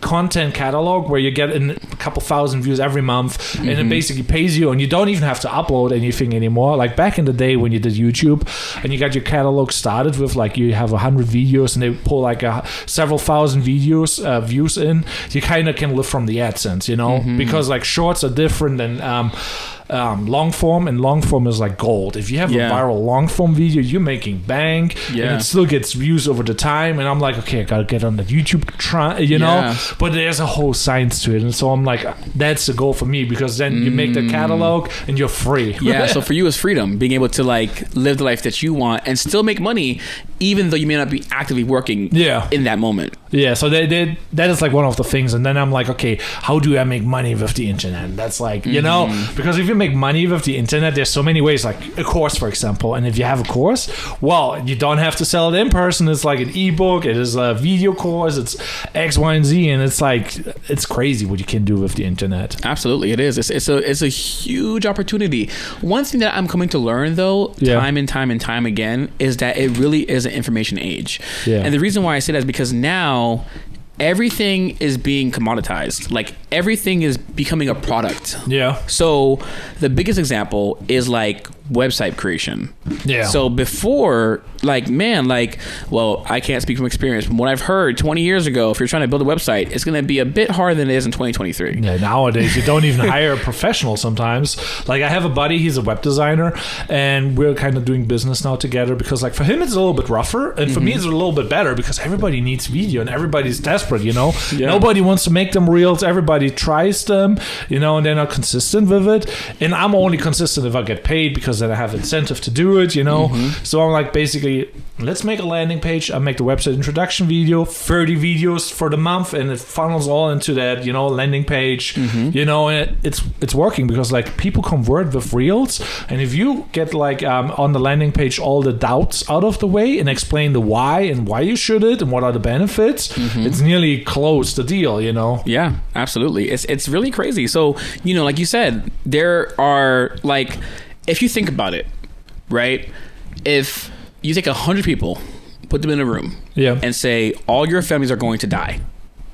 content catalog where you get a couple thousand views every month, and it basically pays you, and you don't even have to upload anything anymore. Like back in the day when you did YouTube and you got your catalog started with like, you have 100 videos and they pull like several thousand views in, you kind of can live from the AdSense, because like shorts are different than long form, and long form is like gold. If you have a viral long form video, you're making bank, and it still gets views over the time. And I'm like, okay, I gotta get on the YouTube, but there's a whole science to it. And so I'm like, that's the goal for me, because then you make the catalog and you're free. So for you, it's freedom, being able to like live the life that you want and still make money, even though you may not be actively working in that moment. So that is like one of the things. And then I'm like, okay, how do I make money with the internet? That's like, because if you make money with the internet, there's so many ways, like a course, for example. And if you have a course, well, you don't have to sell it in person. It's like an ebook, it is a video course, it's X, Y, and Z, and it's like, it's crazy what you can do with the internet. Absolutely, it is. It's a huge opportunity. One thing that I'm coming to learn, though, time and time again, is that it really is an information age. And the reason why I say that is because now everything is being commoditized. Like everything is becoming a product. So the biggest example is like website creation. So before, like, man, like, well, I can't speak from experience, but what I've heard 20 years ago, if you're trying to build a website, it's going to be a bit harder than it is in 2023. Nowadays you don't even hire a professional sometimes. Like I have a buddy, he's a web designer, and we're kind of doing business now together, because like for him it's a little bit rougher, and for me it's a little bit better, because everybody needs video and everybody's desperate, Nobody wants to make them reels, everybody tries them, and they're not consistent with it. And I'm only consistent if I get paid, because then I have incentive to do it, So I'm like, basically, let's make a landing page. I make the website introduction video, 30 videos for the month, and it funnels all into that, landing page, and it's working, because like people convert with reels. And if you get like on the landing page all the doubts out of the way and explain the why and why you should it and what are the benefits, it's nearly closed the deal, Yeah, absolutely. It's really crazy. So, like you said, there are like, if you think about it, right? If you take 100 people, put them in a room, and say all your families are going to die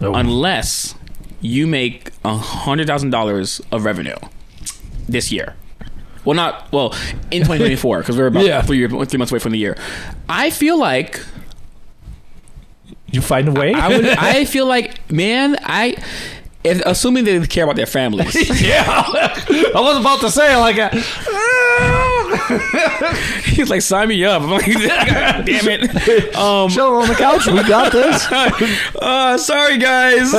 unless you make $100,000 of revenue this year. Well, in 2024, because we're about 3 months away from the year. I feel like you find a way. I feel like, man, assuming they care about their families. I was about to say like he's like, sign me up. I'm like, God damn it. Chill on the couch. We got this. Sorry guys.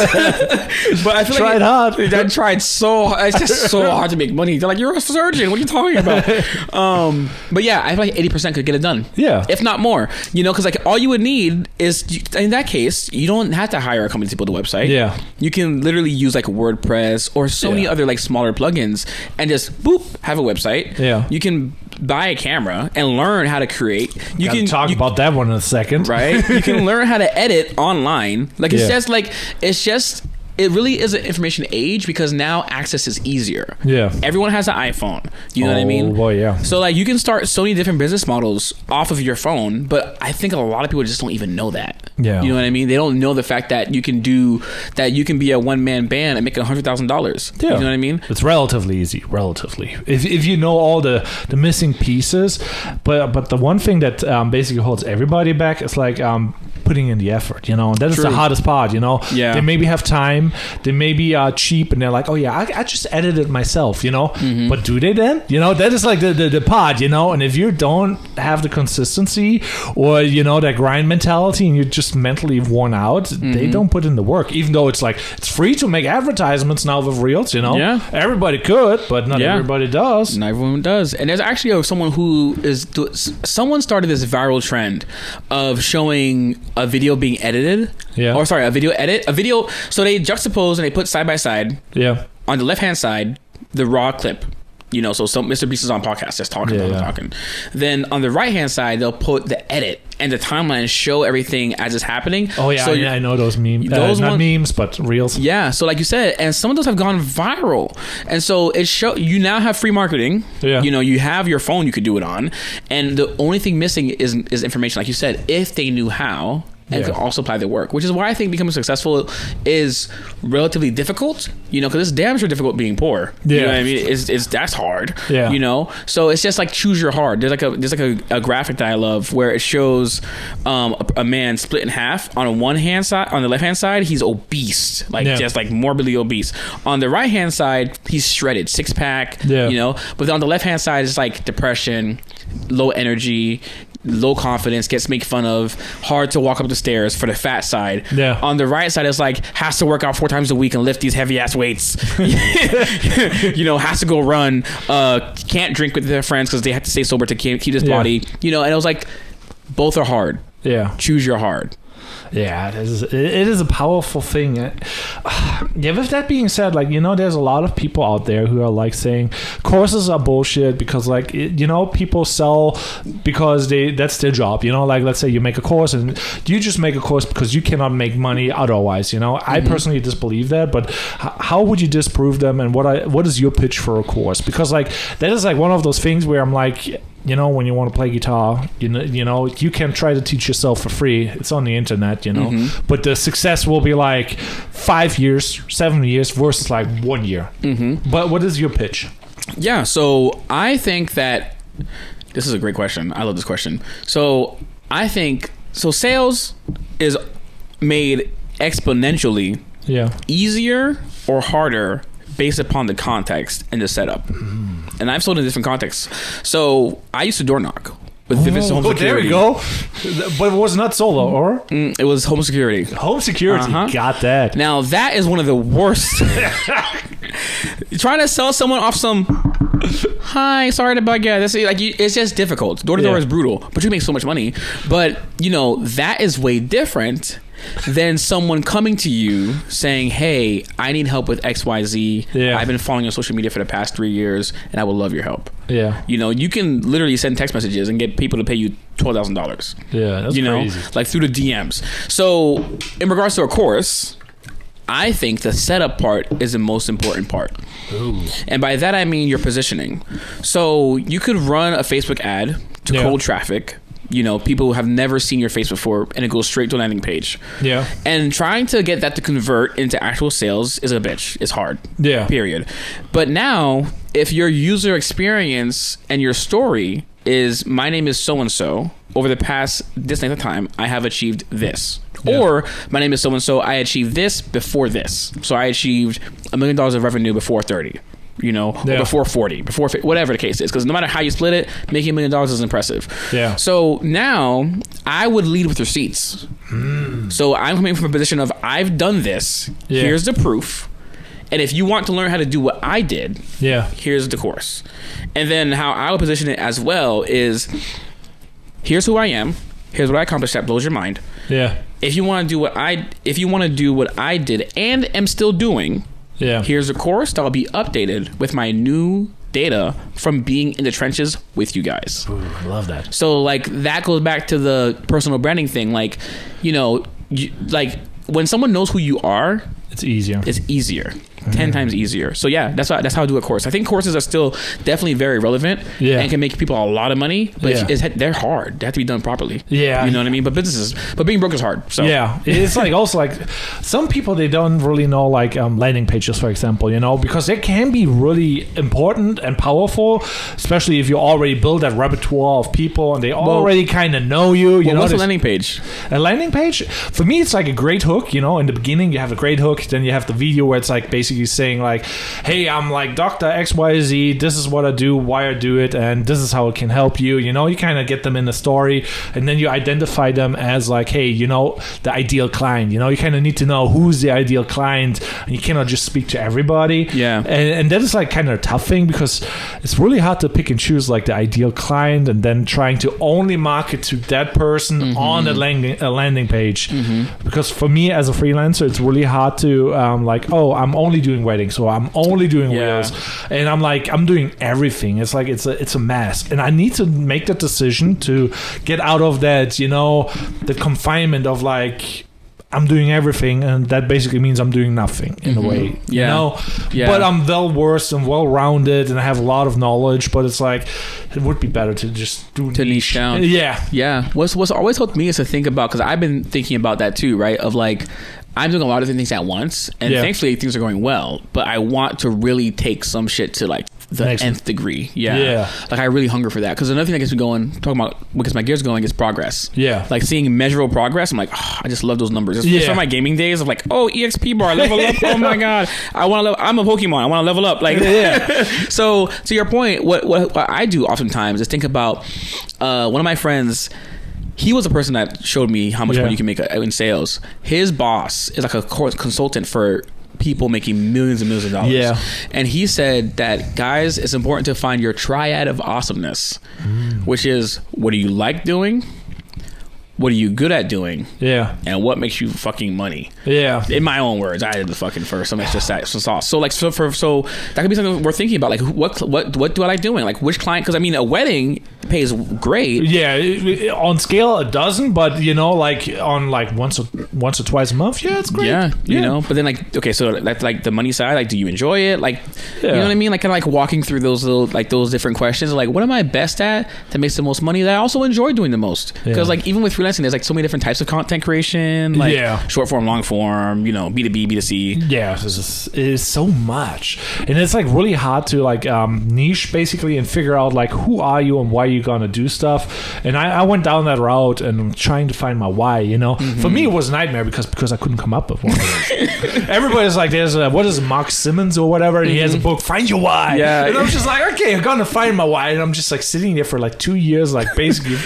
But I feel tried hard. I tried so hard. It's just so hard to make money. They're like, you're a surgeon. What are you talking about? But yeah, I feel like 80% could get it done. If not more. Because like all you would need is, in that case, you don't have to hire a company to build a website. You can literally use like WordPress or so many other like smaller plugins and just boop, have a website. You can buy a camera and learn how to create. You can talk about that one in a second, right? You can learn how to edit online. Like it's just it really is an information age, because now access is easier. Everyone has an iPhone. You know what I mean? Oh boy, yeah. So like you can start so many different business models off of your phone, but I think a lot of people just don't even know that. You know what I mean? They don't know the fact that you can be a one-man band and make $100,000. You know what I mean? It's relatively easy, if you know all the missing pieces. But the one thing that basically holds everybody back is like putting in the effort, you know, and that is True. the hardest part, you know. Yeah. They maybe have time, they maybe are cheap, and they're like, oh yeah, I just edited it myself, you know. But do they then? You know, that is like the part, you know. And if you don't have the consistency or, you know, that grind mentality, and you're just mentally worn out, they don't put in the work. Even though it's like it's free to make advertisements now with Reels, you know. Yeah. Everybody could, but not everybody does. Not everyone does. And there's actually someone someone started this viral trend of showing a video being edited. Yeah. Or sorry, a video. So they juxtapose and they put side by side. Yeah. On the left hand side, the raw clip. You know, so some Mr. Beast is on podcast just talking. Then on the right hand side, they'll put the edit and the timeline and show everything as it's happening. Oh yeah, so I know those memes. Not memes, but Reels. Yeah, so like you said, and some of those have gone viral, and so you now have free marketing. Yeah. You know, you have your phone you could do it on, and the only thing missing is information, like you said, if they knew how. And could also apply their work, which is why I think becoming successful is relatively difficult. You know, because it's damn sure difficult being poor. Yeah, you know what I mean, that's hard. Yeah, you know, so it's just like choose your hard. There's like a graphic that I love where it shows a man split in half. On one hand side, on the left hand side, he's obese, just like morbidly obese. On the right hand side, he's shredded, 6-pack. Yeah, you know, but on the left hand side, it's like depression, low energy, low confidence, gets made fun of, hard to walk up the stairs for the fat side. Yeah. On the right side, it's like has to work out 4 times a week and lift these heavy ass weights. You know, has to go run. Can't drink with their friends because they have to stay sober to keep his body. You know, and it was like both are hard. Yeah. Choose your hard. Yeah, it is a powerful thing. Yeah, with that being said, like, you know, there's a lot of people out there who are like saying courses are bullshit because, like, you know, people sell because that's their job, you know, like, let's say you make a course and you just make a course because you cannot make money otherwise, you know. I personally disbelieve that, but how would you disprove them, and what is your pitch for a course? Because, like, that is like one of those things where I'm like, you know, when you want to play guitar, you know, you can try to teach yourself for free. It's on the internet, you know, but the success will be like 5 years, 7 years versus like 1 year. But what is your pitch? Yeah, so I think that this is a great question. I love this question. So I think sales is made exponentially easier or harder based upon the context and the setup. And I've sold in different contexts. So I used to door knock with Vivid Home Security. There we go. But it was not solo, or? It was home security. Home security. Got that. Now, that is one of the worst. Trying to sell someone off some, hi, sorry to bug you. It's just difficult. Door to door is brutal, but you make so much money. But, you know, that is way different than someone coming to you saying, hey, I need help with XYZ. I've been following you on social media for the past 3 years and I would love your help. You know, you can literally send text messages and get people to pay you $12,000. That's you know, crazy. like through the DMs. So in regards to a course, I think the setup part is the most important part. Ooh. And by that I mean your positioning. So you could run a Facebook ad to cold traffic. You know, people who have never seen your face before, and it goes straight to a landing page. And trying to get that to convert into actual sales is a bitch. It's hard. Period. But now, if your user experience and your story is, my name is so-and-so, over the past this length of time, I have achieved this. Or, my name is so-and-so, I achieved this before this. So I achieved $1 million of revenue before 30. You know, or before 40, before 50, whatever the case is, because no matter how you split it, making $1 million is impressive. So now I would lead with receipts. So I'm coming from a position of, I've done this. Here's the proof. And if you want to learn how to do what I did, here's the course. And then how I would position it as well is, here's who I am. Here's what I accomplished that blows your mind. If you want to do what I did and am still doing. Here's a course that will be updated with my new data from being in the trenches with you guys. Ooh, I love that. So, like, that goes back to the personal branding thing. Like, you know, like, when someone knows who you are, it's easier. 10 times easier. So yeah, that's how I do a course. I think courses are still definitely very relevant and can make people a lot of money, but they're hard. They have to be done properly. Yeah. You know what I mean? But being broke is hard. So yeah, it's like also like some people, they don't really know like landing pages, for example, you know, because they can be really important and powerful, especially if you already build that repertoire of people and they already kind of know you. You know, what's a landing page? A landing page, for me, it's like a great hook. You know, in the beginning, you have a great hook, then you have the video where it's like basically saying like, hey, I'm like Dr. XYZ, this is what I do, why I do it, and this is how it can help you. You know, you kind of get them in the story, and then you identify them as like, hey, you know, the ideal client. You know, you kind of need to know who's the ideal client, and you cannot just speak to everybody. Yeah. And that is like kind of a tough thing, because it's really hard to pick and choose like the ideal client and then trying to only market to that person on a landing page. Because for me as a freelancer, it's really hard to like, oh, I'm only doing weddings, or I'm only doing wheels, and I'm doing everything. It's like it's a mess, and I need to make that decision to get out of that, you know, the confinement of like, I'm doing everything, and that basically means I'm doing nothing in a way. You know? But I'm well-versed and well-rounded, and I have a lot of knowledge, but it's like, it would be better to just do niche down. Yeah. What's always helped me is to think about, because I've been thinking about that too, right? Of like, I'm doing a lot of things at once, and thankfully things are going well, but I want to really take some shit to like the nth degree. Like I really hunger for that, because another thing that gets me going, talking about what gets my gears going, is progress. Like seeing measurable progress. I'm like, oh, I just love those numbers. It's from my gaming days of like, oh, EXP bar, level up. Oh my god, I'm a Pokemon, I want to level up. Like So to your point, what I do oftentimes is think about one of my friends. He was the person that showed me how much money you can make in sales. His boss is like a consultant for people making millions and millions of dollars. And he said that, guys, it's important to find your triad of awesomeness, which is, what do you like doing? What are you good at doing? And what makes you fucking money? In my own words, I did the fucking first, some extra sauce. So like, so that could be something we're thinking about. Like, what do I like doing? Like, which client? Because I mean, a wedding pays great. On scale it doesn't, but you know, like on like once or twice a month, it's great. You know. But then like, okay, so that's like the money side. Like, do you enjoy it? Like, you know what I mean? Like, kind of like walking through those little, like those different questions. Like, what am I best at that makes the most money, that I also enjoy doing the most? Because like, even with freelancing, there's like so many different types of content creation, like short form, long form, you know, B2B, B2C. It is so much, and it's like really hard to like niche basically and figure out like, who are you and why you're gonna do stuff. And I went down that route and trying to find my why. You know, for me it was a nightmare because I couldn't come up with one. Everybody's like, there's what is it, Mark Simmons or whatever, and he has a book, Find Your Why. And I'm just like, okay, I'm gonna find my why, and I'm just like sitting there for like 2 years, like basically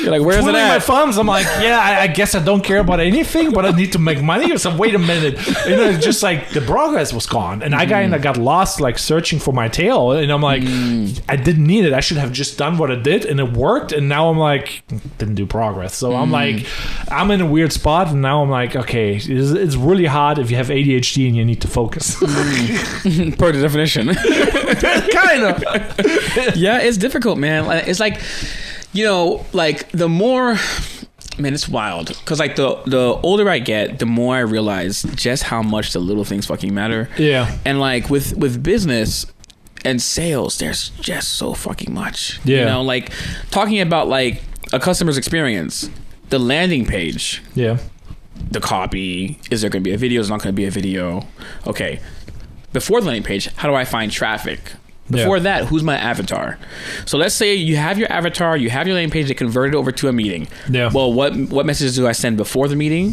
you're like, where's it at? My thumbs. I'm like, I guess I don't care about anything, but I need to make money. So wait a minute, you know, just like the progress was gone, and I got lost like searching for my tail, and I'm like, I didn't need it. I should have just done what I did, and it worked. And now I'm like, didn't do progress. So I'm like, I'm in a weird spot, and now I'm like, okay, it's really hard if you have ADHD and you need to focus. Per the definition. Kind of. Yeah, it's difficult, man. It's like, you know, like the more, man, it's wild, because like the older I get, the more I realize just how much the little things fucking matter. And like with business and sales, there's just so fucking much. You know, like talking about like a customer's experience, the landing page, the copy, is there going to be a video? Is there not going to be a video? Okay, before the landing page, how do I find traffic? Before that, who's my avatar? So let's say you have your avatar, you have your landing page, they converted over to a meeting. Well, what messages do I send before the meeting?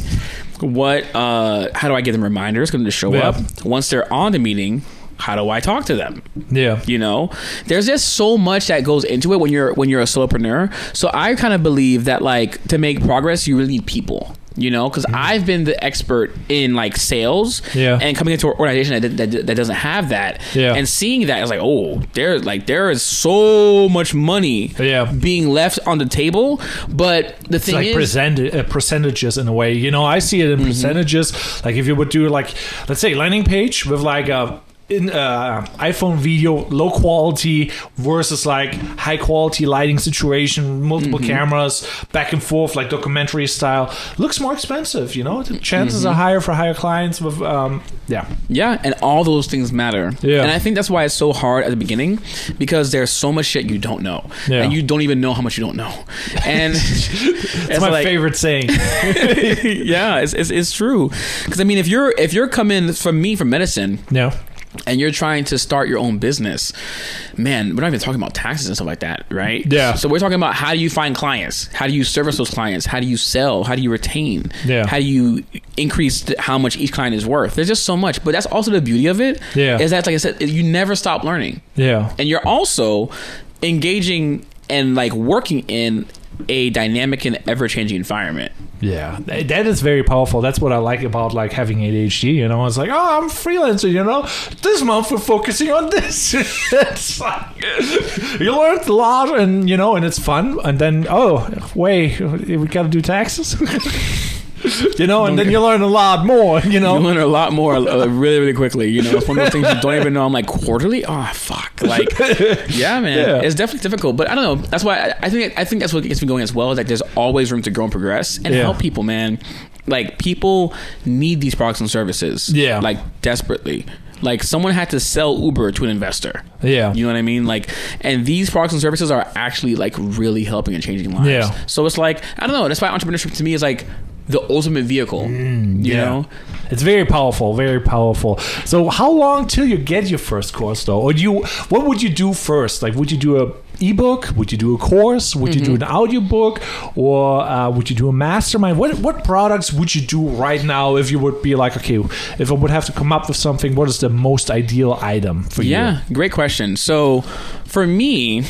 How do I give them reminders for them to show up? Once they're on the meeting, how do I talk to them? You know, there's just so much that goes into it when you're a solopreneur. So I kind of believe that like, to make progress, you really need people. You know, because I've been the expert in like sales, and coming into an organization that doesn't have that, and seeing that, I was like, oh, there is so much money being left on the table. But the thing is, percentages in a way. You know, I see it in percentages. Like if you would do like, let's say landing page with like a in iPhone video, low quality versus like high quality lighting situation, multiple cameras, back and forth, like documentary style, looks more expensive. You know, the chances are higher for higher clients. With yeah, and all those things matter. Yeah, and I think that's why it's so hard at the beginning, because there's so much shit you don't know, and you don't even know how much you don't know. And it's my favorite saying. Yeah, it's true. Because I mean, if you're coming from medicine, and you're trying to start your own business, man, we're not even talking about taxes and stuff like that, right? Yeah. So we're talking about how do you find clients? How do you service those clients? How do you sell? How do you retain? Yeah. How do you increase how much each client is worth? There's just so much. But that's also the beauty of it. Yeah. Is that, like I said, you never stop learning. Yeah. And you're also engaging and like working in a dynamic and ever-changing environment. Yeah, that is very powerful. That's what I like about like having ADHD. You know, it's like, oh, I'm a freelancer. You know, this month we're focusing on this. It's like, you learn a lot, and you know, and it's fun. And then, oh, wait, we got to do taxes. You know, and then you learn a lot more, you know. You learn a lot more really, really quickly. You know, it's one of those things you don't even know. I'm like, quarterly? Oh, fuck. Like, yeah, man. Yeah. It's definitely difficult. But I don't know. That's why I think that's what gets me going as well. Is like there's always room to grow and progress and help people, man. Like, people need these products and services. Yeah. Like, desperately. Like, someone had to sell Uber to an investor. Yeah. You know what I mean? Like, and these products and services are actually, like, really helping and changing lives. Yeah. So it's like, I don't know. That's why entrepreneurship to me is like the ultimate vehicle. You know? It's very powerful, very powerful. So how long till you get your first course, though? Or what would you do first? Like, would you do a ebook? Would you do a course? Would you do an audiobook? Or would you do a mastermind? What products would you do right now if you would be like, okay, if I would have to come up with something, what is the most ideal item for you? Yeah, great question. So for me,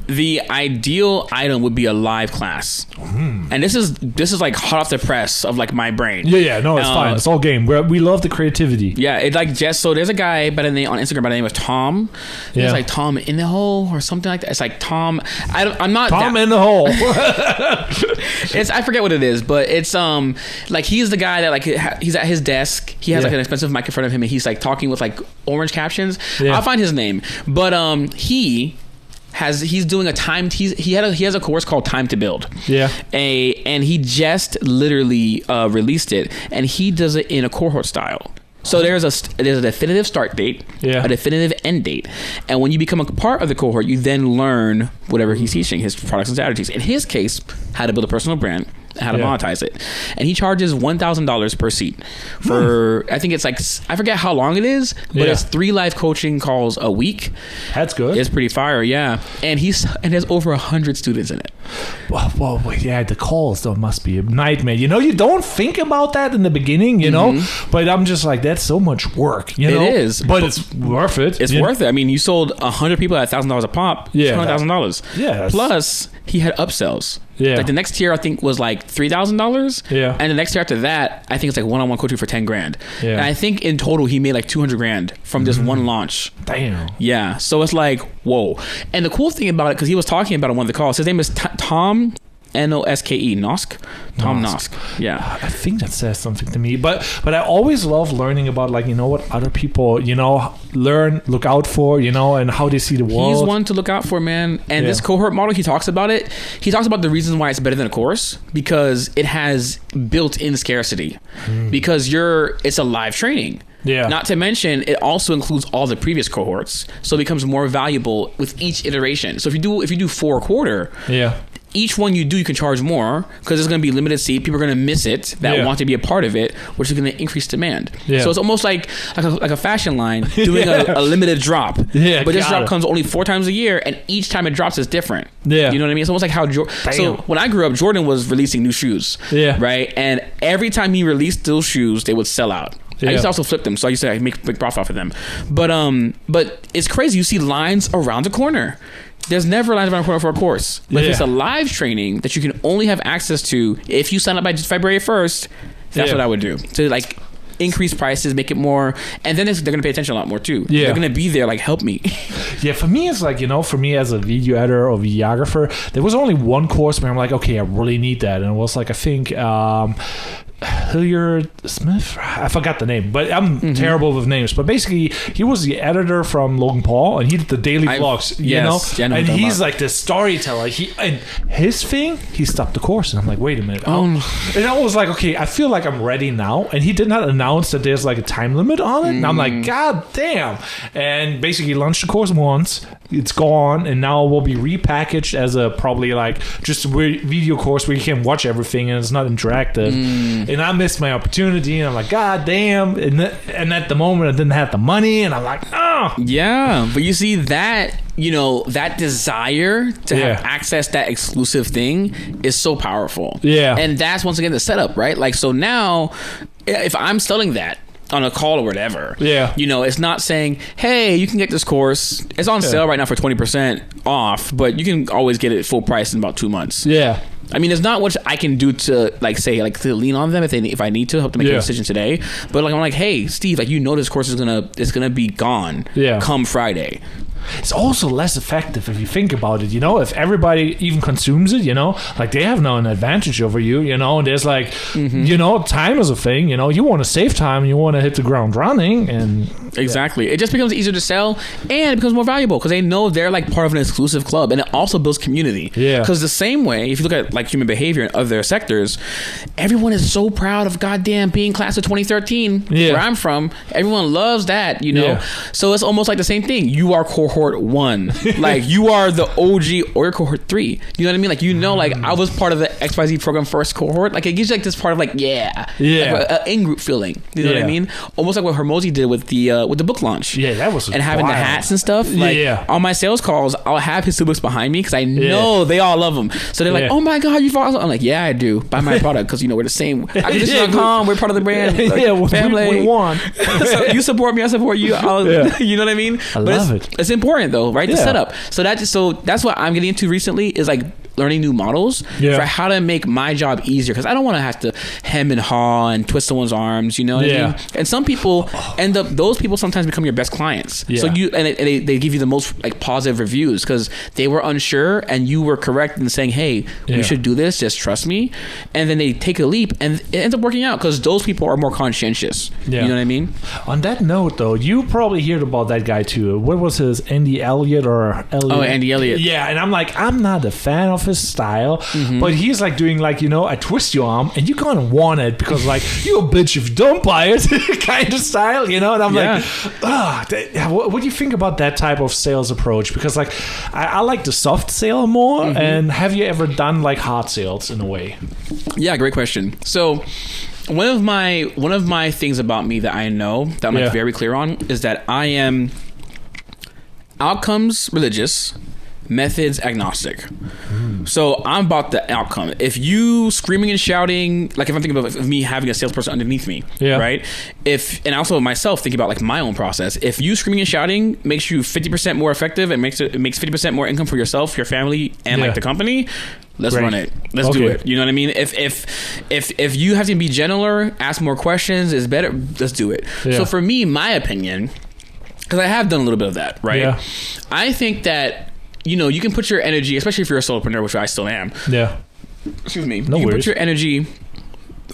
the ideal item would be a live class. And this is like hot off the press of like my brain. Yeah, no, it's fine. It's all game. We love the creativity. Yeah, it like just so there's a guy by the name on Instagram by the name of Tom. Yeah. It's like Tom in the hole or something like that. It's like Tom. I'm not Tom in the hole. I forget what it is, but it's like he's the guy that like he's at his desk. He has like an expensive mic in front of him, and he's like talking with like orange captions. Yeah. I'll find his name, but he's doing he has a course called Time to Build. Yeah. And he just literally released it, and he does it in a cohort style. So there's a definitive start date, a definitive end date, and when you become a part of the cohort, you then learn whatever he's teaching, his products and strategies. In his case, how to build a personal brand, how to monetize it, and he charges $1,000 per seat for I think it's like I forget how long it is, but it's 3 live coaching calls a week. That's good. It's pretty fire, yeah. And there's over 100 students in it. Well, yeah, the calls though must be a nightmare. You know, you don't think about that in the beginning, you know, but I'm just like, that's so much work. You know? It is, but it's worth it. It's worth it. I mean, you sold 100 people at $1,000 a pop. Yeah, $200,000. Yeah. Plus, he had upsells. Yeah. Like the next tier I think was like $3,000. Yeah. And the next tier after that, I think it's like one-on-one coaching for $10,000. Yeah. And I think in total he made like $200,000 from this one launch. Damn. Yeah. So it's like, whoa. And the cool thing about it, because he was talking about it on one of the calls, his name is Tom Noske, Nosk. Tom Nosk. Yeah. I think that says something to me. But I always love learning about, like, you know, what other people, you know, look out for, you know, and how they see the world. He's one to look out for, man. And this cohort model, he talks about it. He talks about the reasons why it's better than a course, because it has built-in scarcity. Because it's a live training. Yeah. Not to mention, it also includes all the previous cohorts, so it becomes more valuable with each iteration. So if you do 4 a quarter, each one you do, you can charge more because there's going to be limited seat. People are going to miss it that want to be a part of it, which is going to increase demand. Yeah. So it's almost like a fashion line doing a limited drop. Yeah, but this drop comes only 4 times a year, and each time it drops is different. Yeah. You know what I mean? It's almost like how so when I grew up, Jordan was releasing new shoes. Yeah. Right? And every time he released those shoes, they would sell out. Yeah. I used to also flip them, so I used to make big profit off of them. But it's crazy. You see lines around the corner. There's never lines around the corner for a course. But if it's a live training that you can only have access to if you sign up by February 1st, that's what I would do. To like increase prices, make it more, and then they're going to pay attention a lot more too. Yeah. They're going to be there like, help me. Yeah, for me, it's like, you know, for me as a video editor or videographer, there was only one course where I'm like, okay, I really need that. And it was like, I think Hilliard Smith. I forgot the name, but I'm terrible with names. But basically, he was the editor from Logan Paul, and he did the daily vlogs. You know, and he's like the storyteller. And his thing, he stopped the course, and I'm like, wait a minute. And I was like, okay, I feel like I'm ready now. And he did not announce that there's like a time limit on it. And I'm like, God damn. And basically, launched the course once. It's gone, and now it will be repackaged as a probably like just a video course where you can watch everything and it's not interactive. And I missed my opportunity, and I'm like, God damn. And at the moment, I didn't have the money, and I'm like, oh. Yeah, but you see that, you know, that desire to have access that exclusive thing is so powerful. Yeah. And that's once again the setup, right? Like, so now if I'm selling that on a call or whatever, you know, it's not saying, hey, you can get this course, it's on sale right now for 20% off, but you can always get it full price in about 2 months. I mean, there's not much I can do to like say like to lean on them if I need to help them make a decision today. But like I'm like, hey, Steve, like, you know, this course is gonna be gone come Friday. It's also less effective if you think about it, you know, if everybody even consumes it, you know, like they have an advantage over you, you know, and there's like, you know, time is a thing, you know, you want to save time, you want to hit the ground running, and exactly. It just becomes easier to sell, and it becomes more valuable because they know they're like part of an exclusive club, and it also builds community. Because the same way, if you look at like human behavior in other sectors, everyone is so proud of goddamn being class of 2013 where I'm from. Everyone loves that, you know. So it's almost like the same thing. You are cohort 1, like you are the OG, or cohort 3. You know what I mean? Like, you know, like I was part of the XYZ program first cohort. Like it gives you like this part of like like an in-group feeling. You know what I mean? Almost like what Hermosi did with the book launch. That was and having wild. The hats and stuff. Like on my sales calls, I'll have his two books behind me because I know they all love them. So they're like, oh my god, you follow? I'm like, yeah, I do. Buy my product because you know we're the same. Acquisition.com, we're part of the brand. Like, family. We won. So you support me, I support you. You know what I mean? I love it. It's important though, right? The setup. So that's what I'm getting into recently is like learning new models for how to make my job easier, because I don't want to have to hem and haw and twist someone's arms, you know what I mean? And some people those people sometimes become your best clients. So they give you the most like positive reviews because they were unsure and you were correct in saying, hey, we should do this, just trust me. And then they take a leap and it ends up working out because those people are more conscientious. You know what I mean? On that note though, you probably heard about that guy too. What was his, Andy Elliott or Elliott? Oh, Andy Elliott. Yeah, and I'm like, I'm not a fan of his style, but he's like doing like, you know, I twist your arm and you kind of want it because like, you a bitch if you don't buy it kind of style, you know? And I'm like, what do you think about that type of sales approach? Because like, I like the soft sale more. And have you ever done like hard sales in a way? Yeah, great question. So one of my things about me that I know that I'm like very clear on is that I am outcomes religious, methods agnostic. So I'm about the outcome. If you screaming and shouting, like if I'm thinking about me having a salesperson underneath me, right? And also myself thinking about like my own process. If you screaming and shouting makes you 50% more effective and makes 50% more income for yourself, your family, and like the company, let's run it. Let's do it. You know what I mean? If you have to be gentler, ask more questions, is better. Let's do it. So for me, my opinion, because I have done a little bit of that, right? I think that, you know, you can put your energy, especially if you're a solopreneur, which I still am. Excuse me. You can put your energy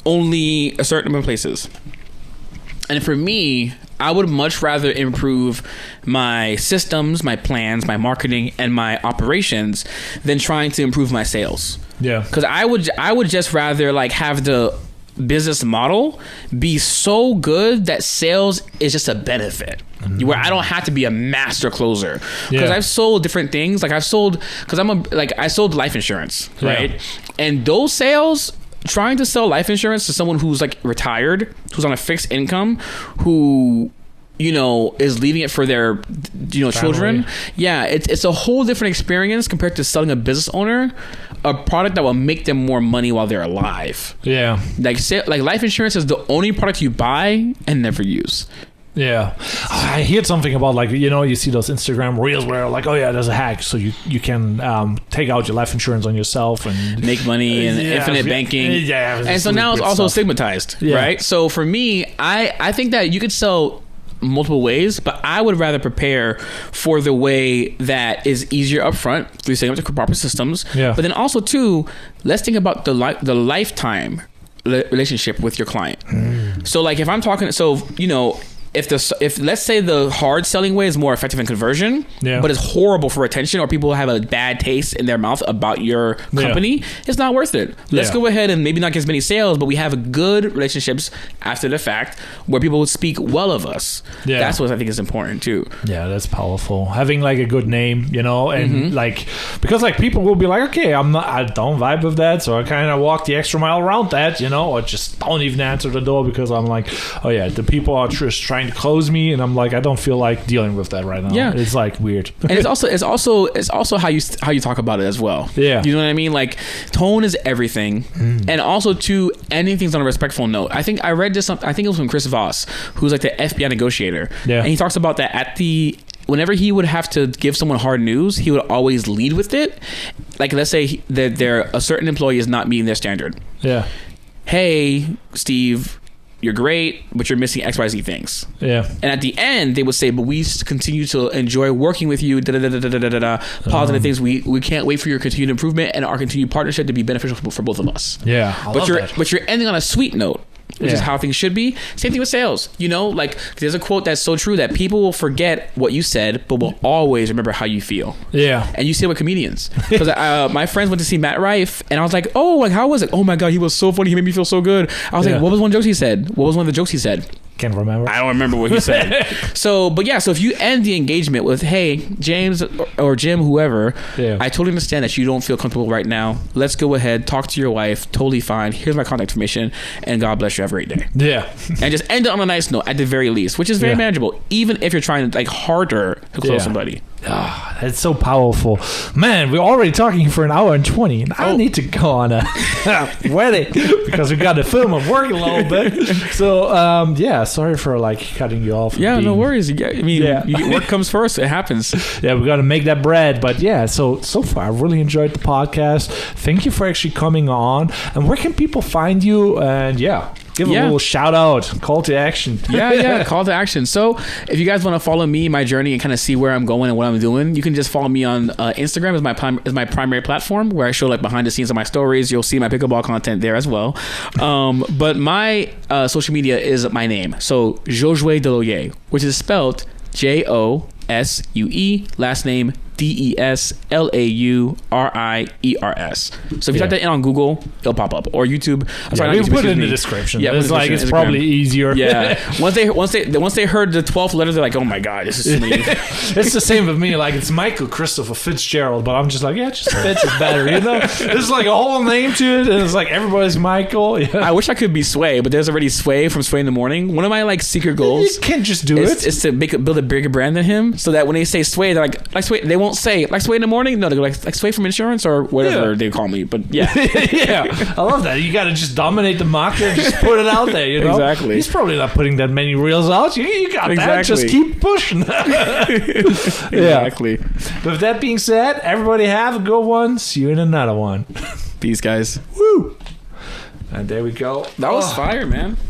only a certain number of places. And for me, I would much rather improve my systems, my plans, my marketing, and my operations than trying to improve my sales. Because I would just rather like have the business model be so good that sales is just a benefit, where I don't have to be a master closer. Because I've sold different things. Like I sold life insurance, right? And those sales, trying to sell life insurance to someone who's like retired, who's on a fixed income, who, you know, is leaving it for their, you know, children. It's a whole different experience compared to selling a business owner a product that will make them more money while they're alive. Like life insurance is the only product you buy and never use. I heard something about like, you know, you see those Instagram reels where like, oh yeah, there's a hack so you can take out your life insurance on yourself and make money and infinite banking. And so now it's also stigmatized, right? So for me, I think that you could sell multiple ways, but I would rather prepare for the way that is easier up front through setting up the proper systems. But then also too, let's think about the lifetime relationship with your client. So like if I'm talking, if let's say the hard selling way is more effective in conversion, but it's horrible for retention, or people have a bad taste in their mouth about your company, it's not worth it. Let's go ahead and maybe not get as many sales, but we have good relationships after the fact where people speak well of us. That's what I think is important too. Yeah, that's powerful. Having like a good name, and like, because like people will be like, okay, I don't vibe with that, so I kind of walk the extra mile around that, or just don't even answer the door because I'm like, oh yeah, the people are just trying to close me, and I'm like, I don't feel like dealing with that right now. Yeah, it's like weird. And it's also how you talk about it as well. Yeah, you know what I mean. Like tone is everything, and also to ending things on a respectful note. I think I read this. I think it was from Chris Voss, who's like the FBI negotiator. Yeah, and he talks about that whenever he would have to give someone hard news, he would always lead with it. Like let's say that a certain employee is not meeting their standard. Yeah. Hey, Steve, you're great, but you're missing XYZ things. Yeah. And at the end, they would say, but we continue to enjoy working with you, positive things. We can't wait for your continued improvement and our continued partnership to be beneficial for both of us. Yeah. But you're ending on a sweet note, which is how things should be. Same thing with sales. Like there's a quote that's so true that people will forget what you said, but will always remember how you feel. Yeah. And you see it with comedians. Because my friends went to see Matt Rife, and I was like, oh, like how was it? Oh my God, he was so funny. He made me feel so good. I was like, what was one of the jokes he said? Can't remember. I don't remember what he said. So if you end the engagement with, hey, James or Jim, whoever, I totally understand that you don't feel comfortable right now. Let's go ahead, talk to your wife. Totally fine. Here's my contact information, and God bless you. Have a great day. Yeah. And just end it on a nice note at the very least, which is very manageable, even if you're trying to like harder to close somebody. Ah, that's so powerful. Man, we're already talking for an hour and 20, and I need to go on a wedding because we got to film and work a little bit. So, sorry for like cutting you off. Yeah, no worries. Work comes first. It happens. Yeah, we got to make that bread. But yeah, so far, I really enjoyed the podcast. Thank you for actually coming on. And where can people find you? And give a little shout out, call to action. Call to action. So if you guys want to follow me, my journey, and kind of see where I'm going and what I'm doing, you can just follow me on Instagram is my primary platform where I show like behind the scenes of my stories. You'll see my pickleball content there as well. But my social media is my name. So Josue Deslauriers, which is spelled Josue, last name Deslauriers. So if you type that in on Google, it'll pop up, or YouTube. We'll put it in the description. Yeah, it's probably easier. Yeah. Once they heard the 12th letter, they're like, oh my God, this is me. It's the same with me. Like it's Michael Christopher Fitzgerald, but I'm just like, just Fitz is better. There's like a whole name to it, and it's like everybody's Michael. Yeah. I wish I could be Sway, but there's already Sway from Sway in the Morning. One of my like secret goals. You can't just do it. Is to build a bigger brand than him, so that when they say Sway, they're like Sway. They won't say like Sway in the Morning. No, they go like Sway from Insurance or whatever they call me. But yeah. I love that. You got to just dominate the market, just put it out there. Exactly. He's probably not putting that many reels out. You got that. Just keep pushing. Exactly. With that being said, everybody have a good one. See you in another one. Peace, guys. Woo. And there we go. That was fire, man.